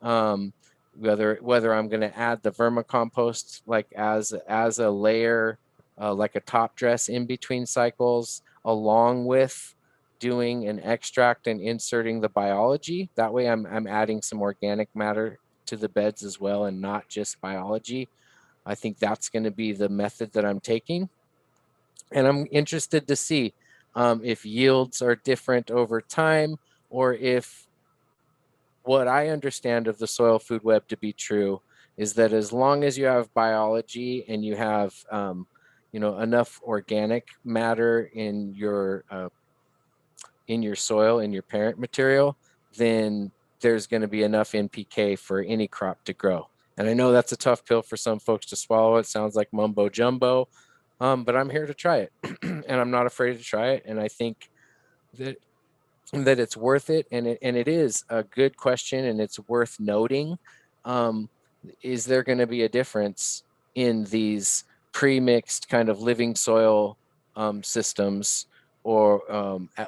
Whether I'm going to add the vermicompost like as a layer, like a top dress in between cycles, along with doing an extract and inserting the biology. That way I'm adding some organic matter to the beds as well, and not just biology. I think that's going to be the method that I'm taking. And I'm interested to see if yields are different over time, or if what I understand of the soil food web to be true is that as long as you have biology and you have enough organic matter in your soil, in your parent material, then there's going to be enough NPK for any crop to grow. And I know that's a tough pill for some folks to swallow. It sounds like mumbo jumbo, but I'm here to try it, and I'm not afraid to try it. And I think that it's worth it, and it is a good question, and it's worth noting. Is there going to be a difference in these pre-mixed kind of living soil systems, or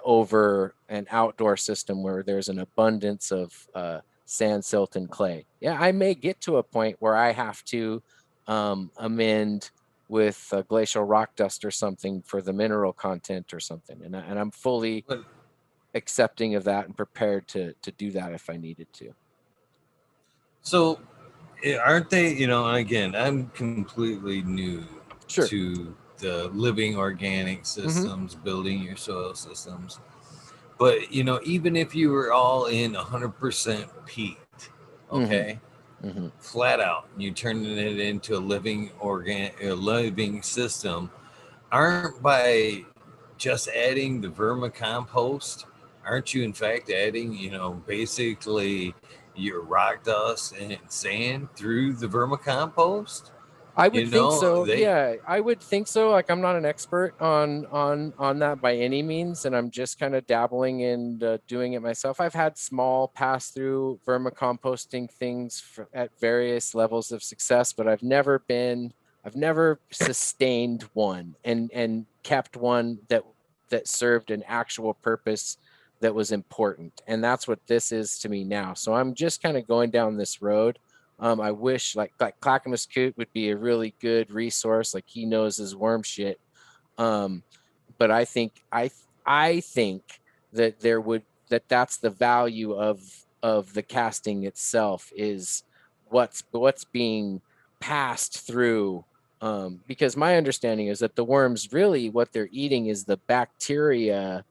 over an outdoor system where there's an abundance of sand, silt, and clay? Yeah, I may get to a point where I have to amend with glacial rock dust or something for the mineral content or something, and I'm fully accepting of that and prepared to do that if I needed to. So aren't they, and again, I'm completely new to the living organic systems, building your soil systems. But, even if you were all in 100% peat, okay, flat out, you turning it into a living system, aren't by just adding the vermicompost, aren't you in fact adding, basically your rock dust and sand through the vermicompost? I You would think know, so. they Yeah, I would think so. Like I'm not an expert on that by any means, and I'm just kind of dabbling in doing it myself. I've had small pass through vermicomposting things at various levels of success, but I've never sustained one and kept one that served an actual purpose that was important, and that's what this is to me now. So I'm just kind of going down this road. I wish like Clackamas Coot would be a really good resource. Like he knows his worm shit. Um, but I think that that's the value of the casting itself is what's being passed through. Because my understanding is that the worms really what they're eating is the bacteria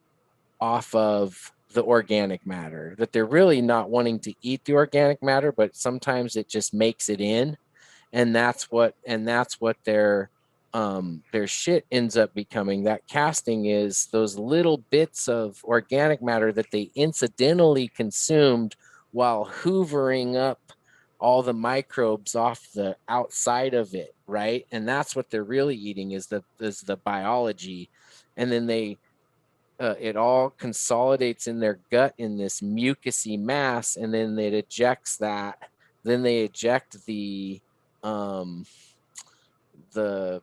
off of the organic matter, that they're really not wanting to eat the organic matter, but sometimes it just makes it in, and that's what their shit ends up becoming. That casting is those little bits of organic matter that they incidentally consumed while hoovering up all the microbes off the outside of it, right? And that's what they're really eating is the biology. And then it all consolidates in their gut in this mucousy mass, and then it ejects that. Then they eject um, the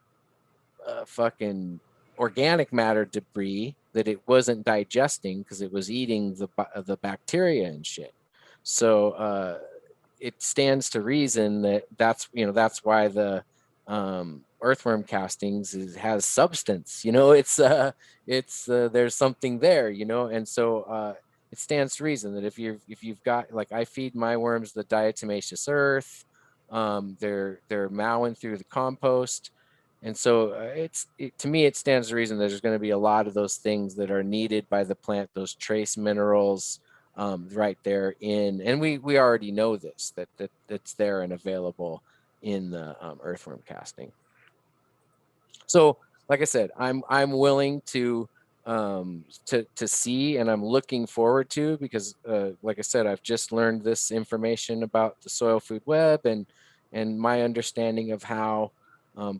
fucking organic matter debris that it wasn't digesting because it was eating the bacteria and shit. So it stands to reason that that's why the earthworm castings has substance. There's something there, and so it stands to reason that if you've got, like, I feed my worms the diatomaceous earth, they're mowing through the compost, and so to me it stands to reason that there's going to be a lot of those things that are needed by the plant, those trace minerals, right there and we already know this, that's there and available in the earthworm casting. So like I said, I'm willing to see, and I'm looking forward to, because like I said, I've just learned this information about the soil food web and my understanding of how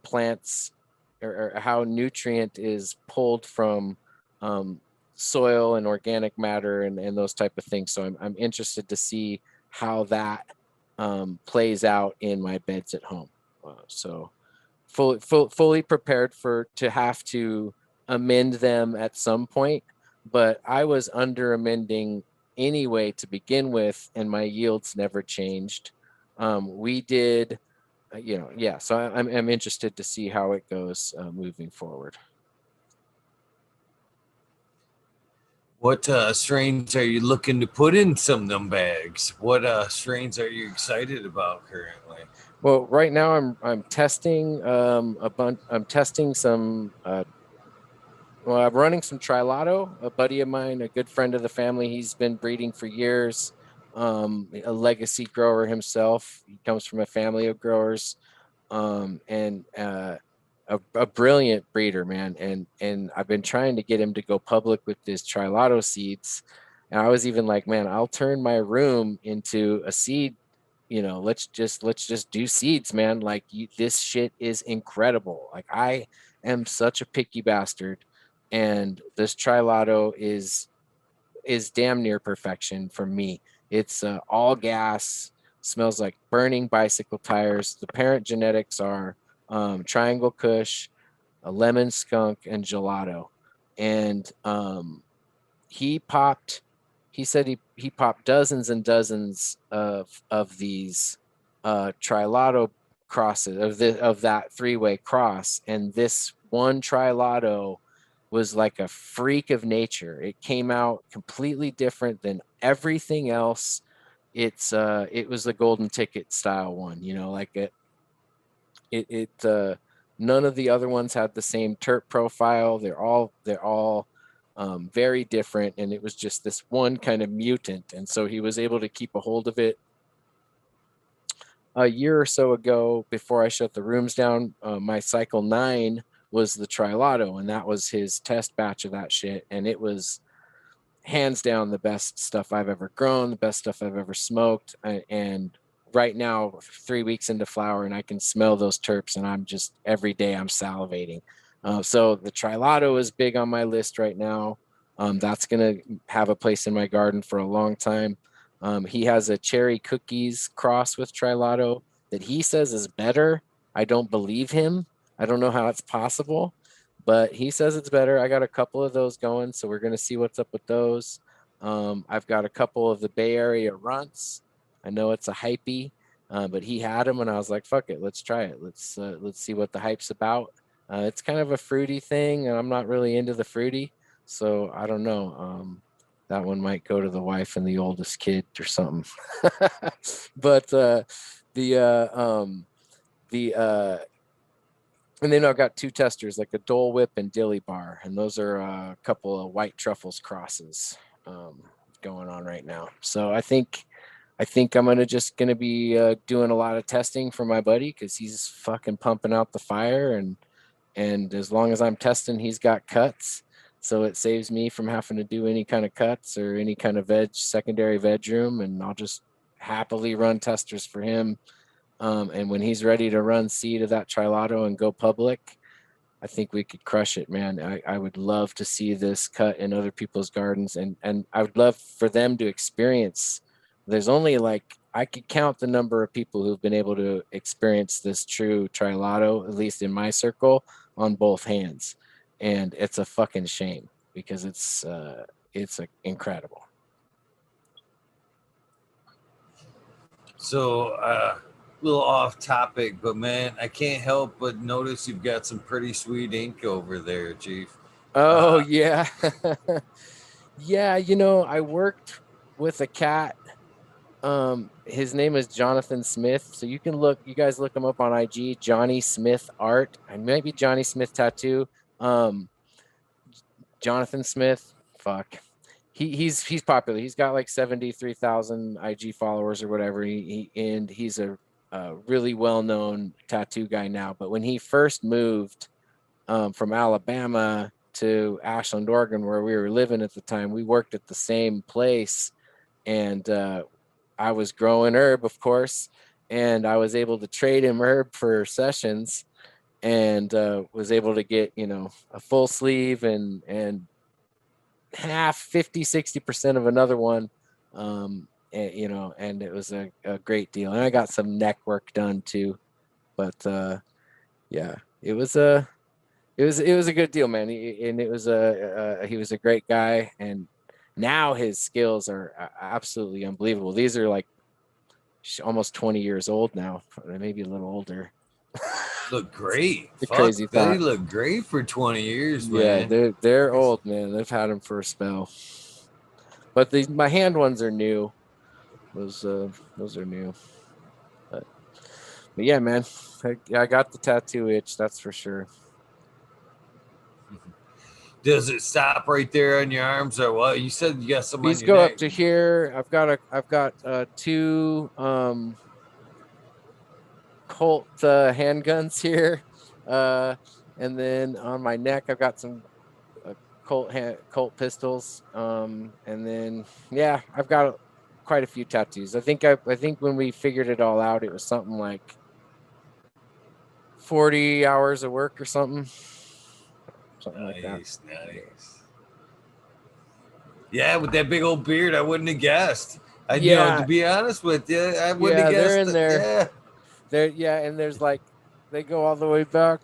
plants or how nutrient is pulled from soil and organic matter and those type of things. So I'm interested to see how that plays out in my beds at home. So fully prepared to have to amend them at some point, but I was under amending anyway to begin with, and my yields never changed. We did, yeah. So I'm interested to see how it goes moving forward. What strains are you looking to put in some of them bags? What strains are you excited about currently? Well, right now I'm testing a bunch. I'm testing some. Well, I'm running some Trilotto. A buddy of mine, a good friend of the family, he's been breeding for years. A legacy grower himself. He comes from a family of growers, and a brilliant breeder, man. And I've been trying to get him to go public with his Trilotto seeds. And I was even like, man, I'll turn my room into a seed. Let's just do seeds, man. Like this shit is incredible. Like I am such a picky bastard, and this Trilotto is damn near perfection for me. It's all gas, smells like burning bicycle tires. The parent genetics are Triangle Kush, a lemon skunk, and gelato. And he popped. He said he popped dozens and dozens of these Trilotto crosses of that three-way cross, and this one Trilotto was like a freak of nature. It came out completely different than everything else. It was the golden ticket style one, like none of the other ones had the same terp profile. They're all very different, and it was just this one kind of mutant. And so he was able to keep a hold of it. A year or so ago, before I shut the rooms down, my cycle 9 was the Trilotto, and that was his test batch of that shit. And hands down the best stuff I've ever grown, the best stuff I've ever smoked. And right now, 3 weeks into flower, and I can smell those terps, and I'm just every day I'm salivating. So the Trilotto is big on my list right now. That's gonna have a place in my garden for a long time. He has a cherry cookies cross with Trilotto that he says is better. I don't believe him. I don't know how it's possible, but he says it's better. I got a couple of those going, so we're gonna see what's up with those. I've got a couple of the Bay Area runts. I know it's a hypey, but he had them, and I was like, "Fuck it, let's try it. Let's see what the hype's about." It's kind of a fruity thing, and I'm not really into the fruity, so I don't know. That one might go to the wife and the oldest kid or something. But the and then I've got two testers, like a Dole Whip and Dilly Bar, and those are a couple of white truffles crosses going on right now. So I think I'm gonna be doing a lot of testing for my buddy because he's fucking pumping out the fire, and as long as I'm testing, he's got cuts, so it saves me from having to do any kind of cuts or any kind of secondary veg room, and I'll just happily run testers for him. And when he's ready to run seed of that Trilotto and go public, I think we could crush it, man. I would love to see this cut in other people's gardens, and I would love for them to experience. There's only like I could count the number of people who've been able to experience this true Trilotto, at least in my circle, on both hands, and it's a fucking shame because it's incredible. So, a little off topic, but man, I can't help but notice you've got some pretty sweet ink over there, Chief. Oh yeah. Yeah, I worked with a cat. His name is Jonathan Smith. So you guys look him up on IG, Johnny Smith Art. And maybe Johnny Smith Tattoo. Um, Jonathan Smith, fuck. He's popular. He's got like 73,000 IG followers or whatever. And he's a really well-known tattoo guy now. But when he first moved from Alabama to Ashland, Oregon, where we were living at the time, we worked at the same place, and I was growing herb, of course, and I was able to trade him herb for sessions, and was able to get a full sleeve and half 50-60% of another one. And it was a great deal, and I got some neck work done too. But yeah, it was a good deal, man. And it was he was a great guy, and now his skills are absolutely unbelievable. These are like almost 20 years old now, maybe a little older. Look great. The Fuck, crazy they thought. look great for 20 years, Yeah, man. they're old, man. They've had them for a spell. But my hand ones are new. Those are new. But, but yeah, man, I got the tattoo itch, that's for sure. Does it stop right there on your arms or what? You said you got some on These your go up neck. to here. I've got two Colt handguns here, and then on my neck I've got some Colt pistols, and then yeah, I've got quite a few tattoos. I think when we figured it all out, it was something like 40 hours of work or something like that. Nice, nice. Yeah, with that big old beard, I wouldn't have guessed. To Yeah, be honest with you, I wouldn't have yeah, they're guessed in that. there. Yeah. Yeah, and there's like they go all the way back.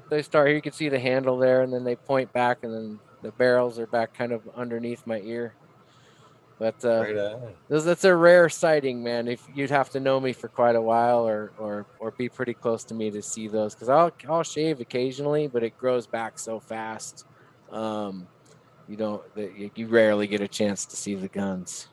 They start here, you can see the handle there, and then they point back, and then the barrels are back kind of underneath my ear. But Right on. that's a rare sighting, man. If you'd have to know me for quite a while, or be pretty close to me to see those, because I'll shave occasionally, but it grows back so fast. You don't you rarely get a chance to see the guns.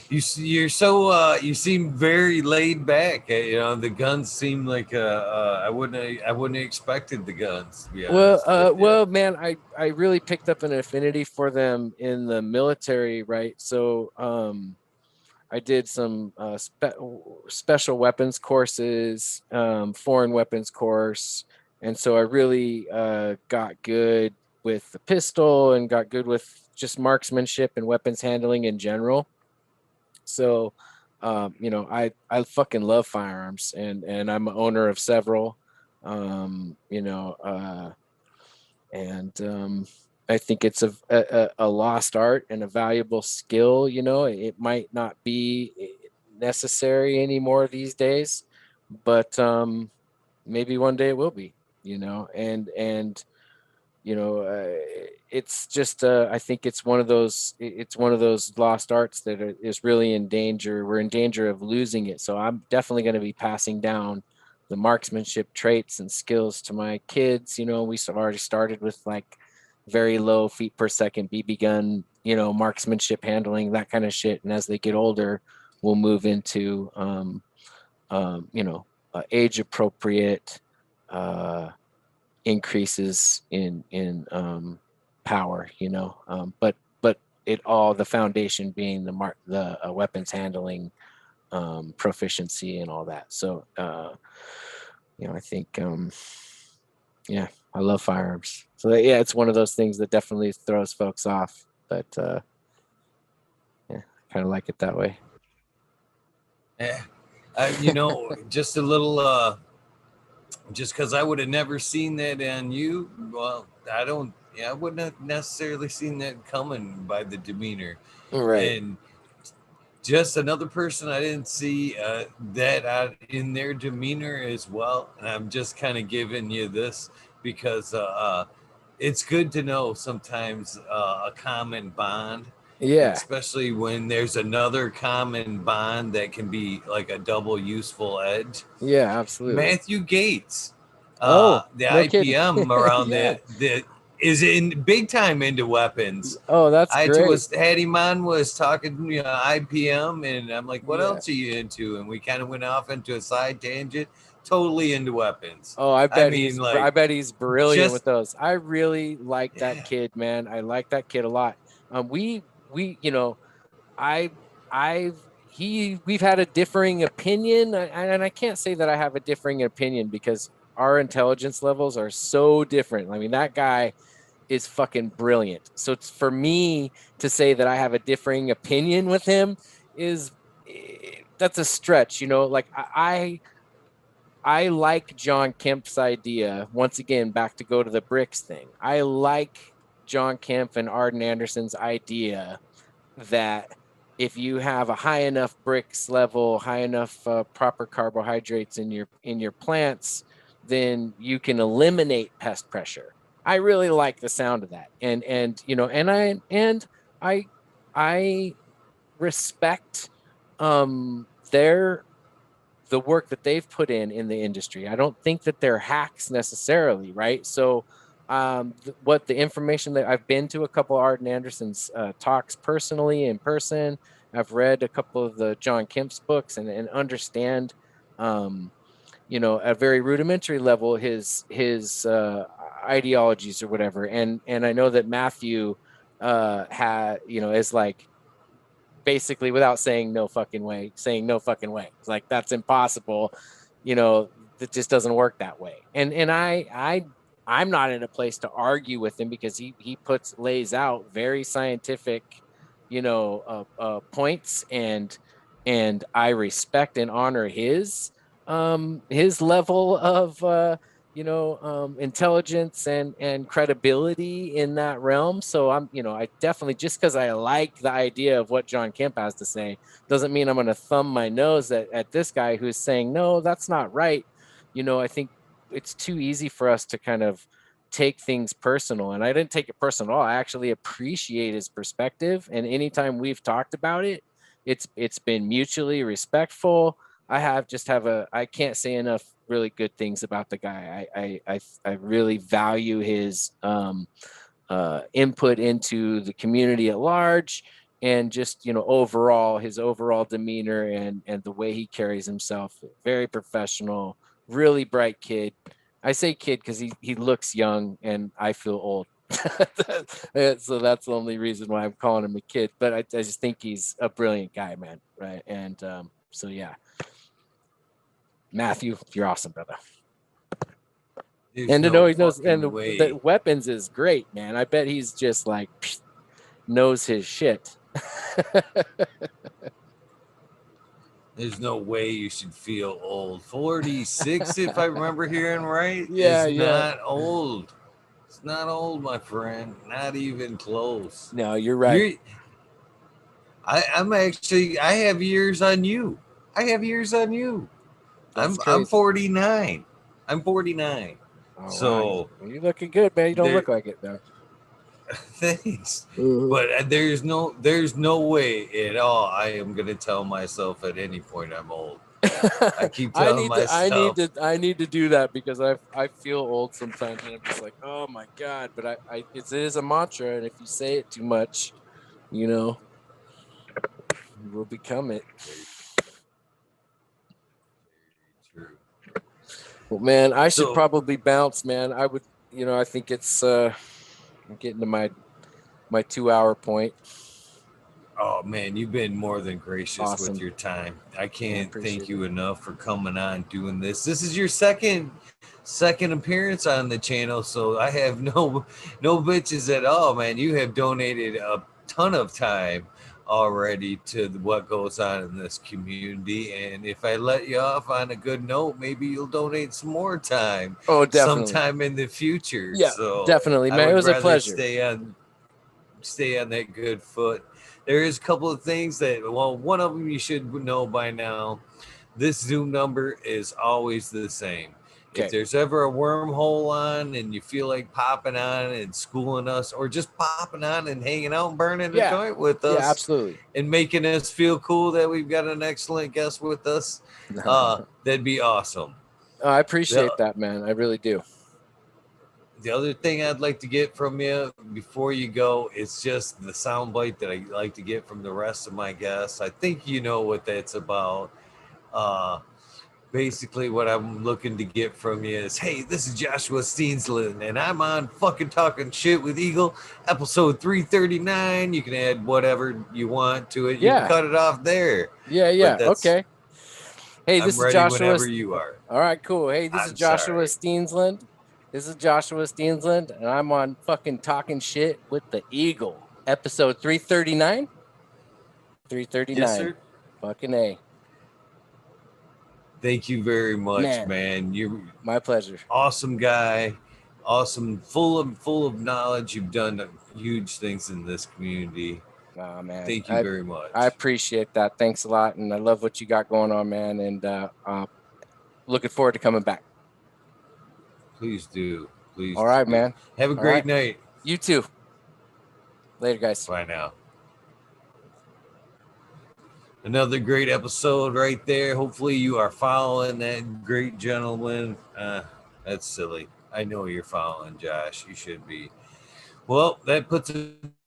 You're so you seem very laid back. The guns seem like I wouldn't have expected the guns, to be honest with you. Well, man, I really picked up an affinity for them in the military, right? So, I did some special weapons courses, foreign weapons course, and so I really got good with the pistol and got good with just marksmanship and weapons handling in general. So, I fucking love firearms, and I'm an owner of several. Um, you know, uh, and I think it's a lost art and a valuable skill. It might not be necessary anymore these days, but maybe one day it will be. And it's just I think it's one of those lost arts that is really in danger. We're in danger of losing it. So I'm definitely going to be passing down the marksmanship traits and skills to my kids. We've already started with like very low feet per second BB gun, marksmanship handling, that kind of shit. And as they get older, we'll move into age appropriate increases in power, but the foundation being the weapons handling, proficiency and all that. So I think yeah, I love firearms. So yeah, it's one of those things that definitely throws folks off, but yeah, I kind of like it that way. Yeah. Just a little just because I would have never seen that on you. Well, I wouldn't have necessarily seen that coming by the demeanor. Right. And just another person I didn't see that out in their demeanor as well. And I'm just kind of giving you this because it's good to know sometimes a common bond. And Yeah. especially when there's another common bond that can be like a double useful edge. Yeah, absolutely. Matthew Gates, Oh, the no kidding. IPM around Yeah. the is in big time into weapons. Oh, that's great. Had him on, was talking IPM, and I'm like, what Yeah. else are you into? And we kind of went off into a side tangent, totally into weapons. Oh, I mean, I like, bet he's brilliant with just those. I really like that yeah, kid, man. I like that kid a lot. We, I, we've had a differing opinion, and I can't say that I have a differing opinion because our intelligence levels are so different. I mean, that guy is fucking brilliant. So it's for me to say that I have a differing opinion with him is that's a stretch, like I like John Kemp's idea. Once again, back to go to the bricks thing. I like John Kemp and Arden Anderson's idea that if you have a high enough bricks level, high enough proper carbohydrates in your plants, then you can eliminate pest pressure. I really like the sound of that, and I respect their the work that they've put in the industry. I don't think that they're hacks necessarily, right? So, what the information that I've been to a couple of Arden Anderson's talks personally in person, I've read a couple of the John Kemp's books and understand, at a very rudimentary level his ideologies or whatever. And I know that Matthew is like basically without saying no fucking way, saying no fucking way. It's like that's impossible. That just doesn't work that way. I'm not in a place to argue with him because he lays out very scientific, points, and I respect and honor his level of intelligence and credibility in that realm. So I definitely, just because I like the idea of what John Kemp has to say, doesn't mean I'm going to thumb my nose at this guy who's saying, no, that's not right. I think it's too easy for us to kind of take things personal. And I didn't take it personal at all. I actually appreciate his perspective. And anytime we've talked about it, it's been mutually respectful. I can't say enough really good things about the guy. I really value his input into the community at large, and just his overall demeanor and the way he carries himself. Very professional, really bright kid. I say kid because he looks young and I feel old. So that's the only reason why I'm calling him a kid. But I just think he's a brilliant guy, man. Right. And so yeah. Matthew, you're awesome, brother. There's And to no know he knows, and fucking way. the weapons is great, man. I bet he's just like knows his shit. There's no way you should feel old. 46, if I remember hearing right, Yeah, is yeah. not old. It's not old, my friend. Not even close. No, you're right. I'm actually. I have years on you. I have years on you. That's I'm crazy. 49. I'm 49. Oh wow, So you're looking good, man. You don't there. look like it though. Thanks. Mhm. But there's no way at all I am gonna tell myself at any point I'm old. I keep telling myself. I need to do that because I feel old sometimes and I'm just like, oh my god. But it is a mantra, and if you say it too much, you know, you will become it. True. Well, man, I should So, probably bounce, man. I would, I think it's I'm getting to my 2 hour point. oh man, you've been more than gracious with Awesome. your time. I I can't thank appreciate it. you enough for coming on doing this. This is your second appearance on the channel, so I have no bitches at all, man. You have donated a ton of time already to what goes on in this community, and if I let you off on a good note, maybe you'll donate some more time Oh, definitely. sometime in the future. Yeah, So definitely, I man. It would was a rather pleasure. stay on that good foot. There is a couple of things that, well, one of them you should know by now. This Zoom number is always the same. If Okay. there's ever a wormhole on and you feel like popping on and schooling us, or just popping on and hanging out and burning a Yeah. joint with Yeah, us absolutely. and making us feel cool that we've got an excellent guest with us, that'd be awesome. I appreciate The, that, man. I really do. the other thing I'd like to get from you before you go is just the soundbite that I like to get from the rest of my guests. I think you know what that's about. Uh, Basically, what I'm looking to get from you is, hey, this is Joshua Steensland, and I'm on fucking Talking Shit with Eagle, episode 339. You can add whatever you want to it. You can Yeah. cut it off there, Yeah, but yeah. Okay. Hey, this I'm is ready Joshua. whenever you are. All right, cool. Hey, this is I'm Joshua sorry. Steensland. This is Joshua Steensland, and I'm on fucking Talking Shit with the Eagle, episode 339. Yes, 339. sir. Fucking A. Thank you very much, Man, man. You're my pleasure. awesome guy, awesome, full of knowledge. You've done huge things in this community. Oh, man. Thank you very I much. appreciate that. Thanks a lot. And I love what you got going on, man. And looking forward to coming back. Please do. Please All right, do. man. Have a All great right. night. You too. Later, guys. Bye now. Another great episode right there. Hopefully, you are following that great gentleman. That's silly. I know you're following Josh. You should be. Well, that puts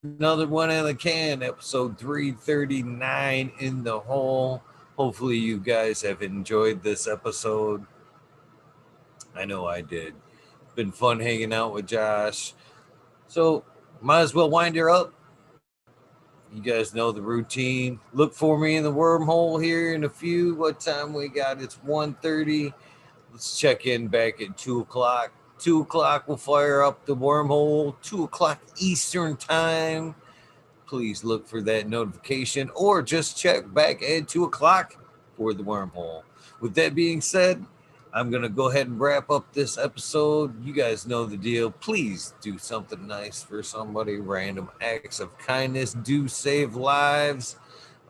another one in the can. Episode 339 in the hole. Hopefully, you guys have enjoyed this episode. I know I did. Been fun hanging out with Josh. So, might as well wind her up. You guys know the routine. Look for me in the wormhole here in a few. What time we got? It's 1:30. Let's check in back at 2 o'clock. 2 o'clock, we'll fire up the wormhole. 2 o'clock Eastern time. Please look for that notification or just check back at 2 o'clock for the wormhole. With that being said, I'm going to go ahead and wrap up this episode. You guys know the deal. Please do something nice for somebody. Random acts of kindness do save lives.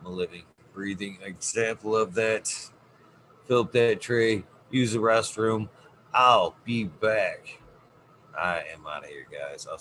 I'm a living, breathing example of that. Fill up that tray. Use the restroom. I'll be back. I am out of here, guys. I'll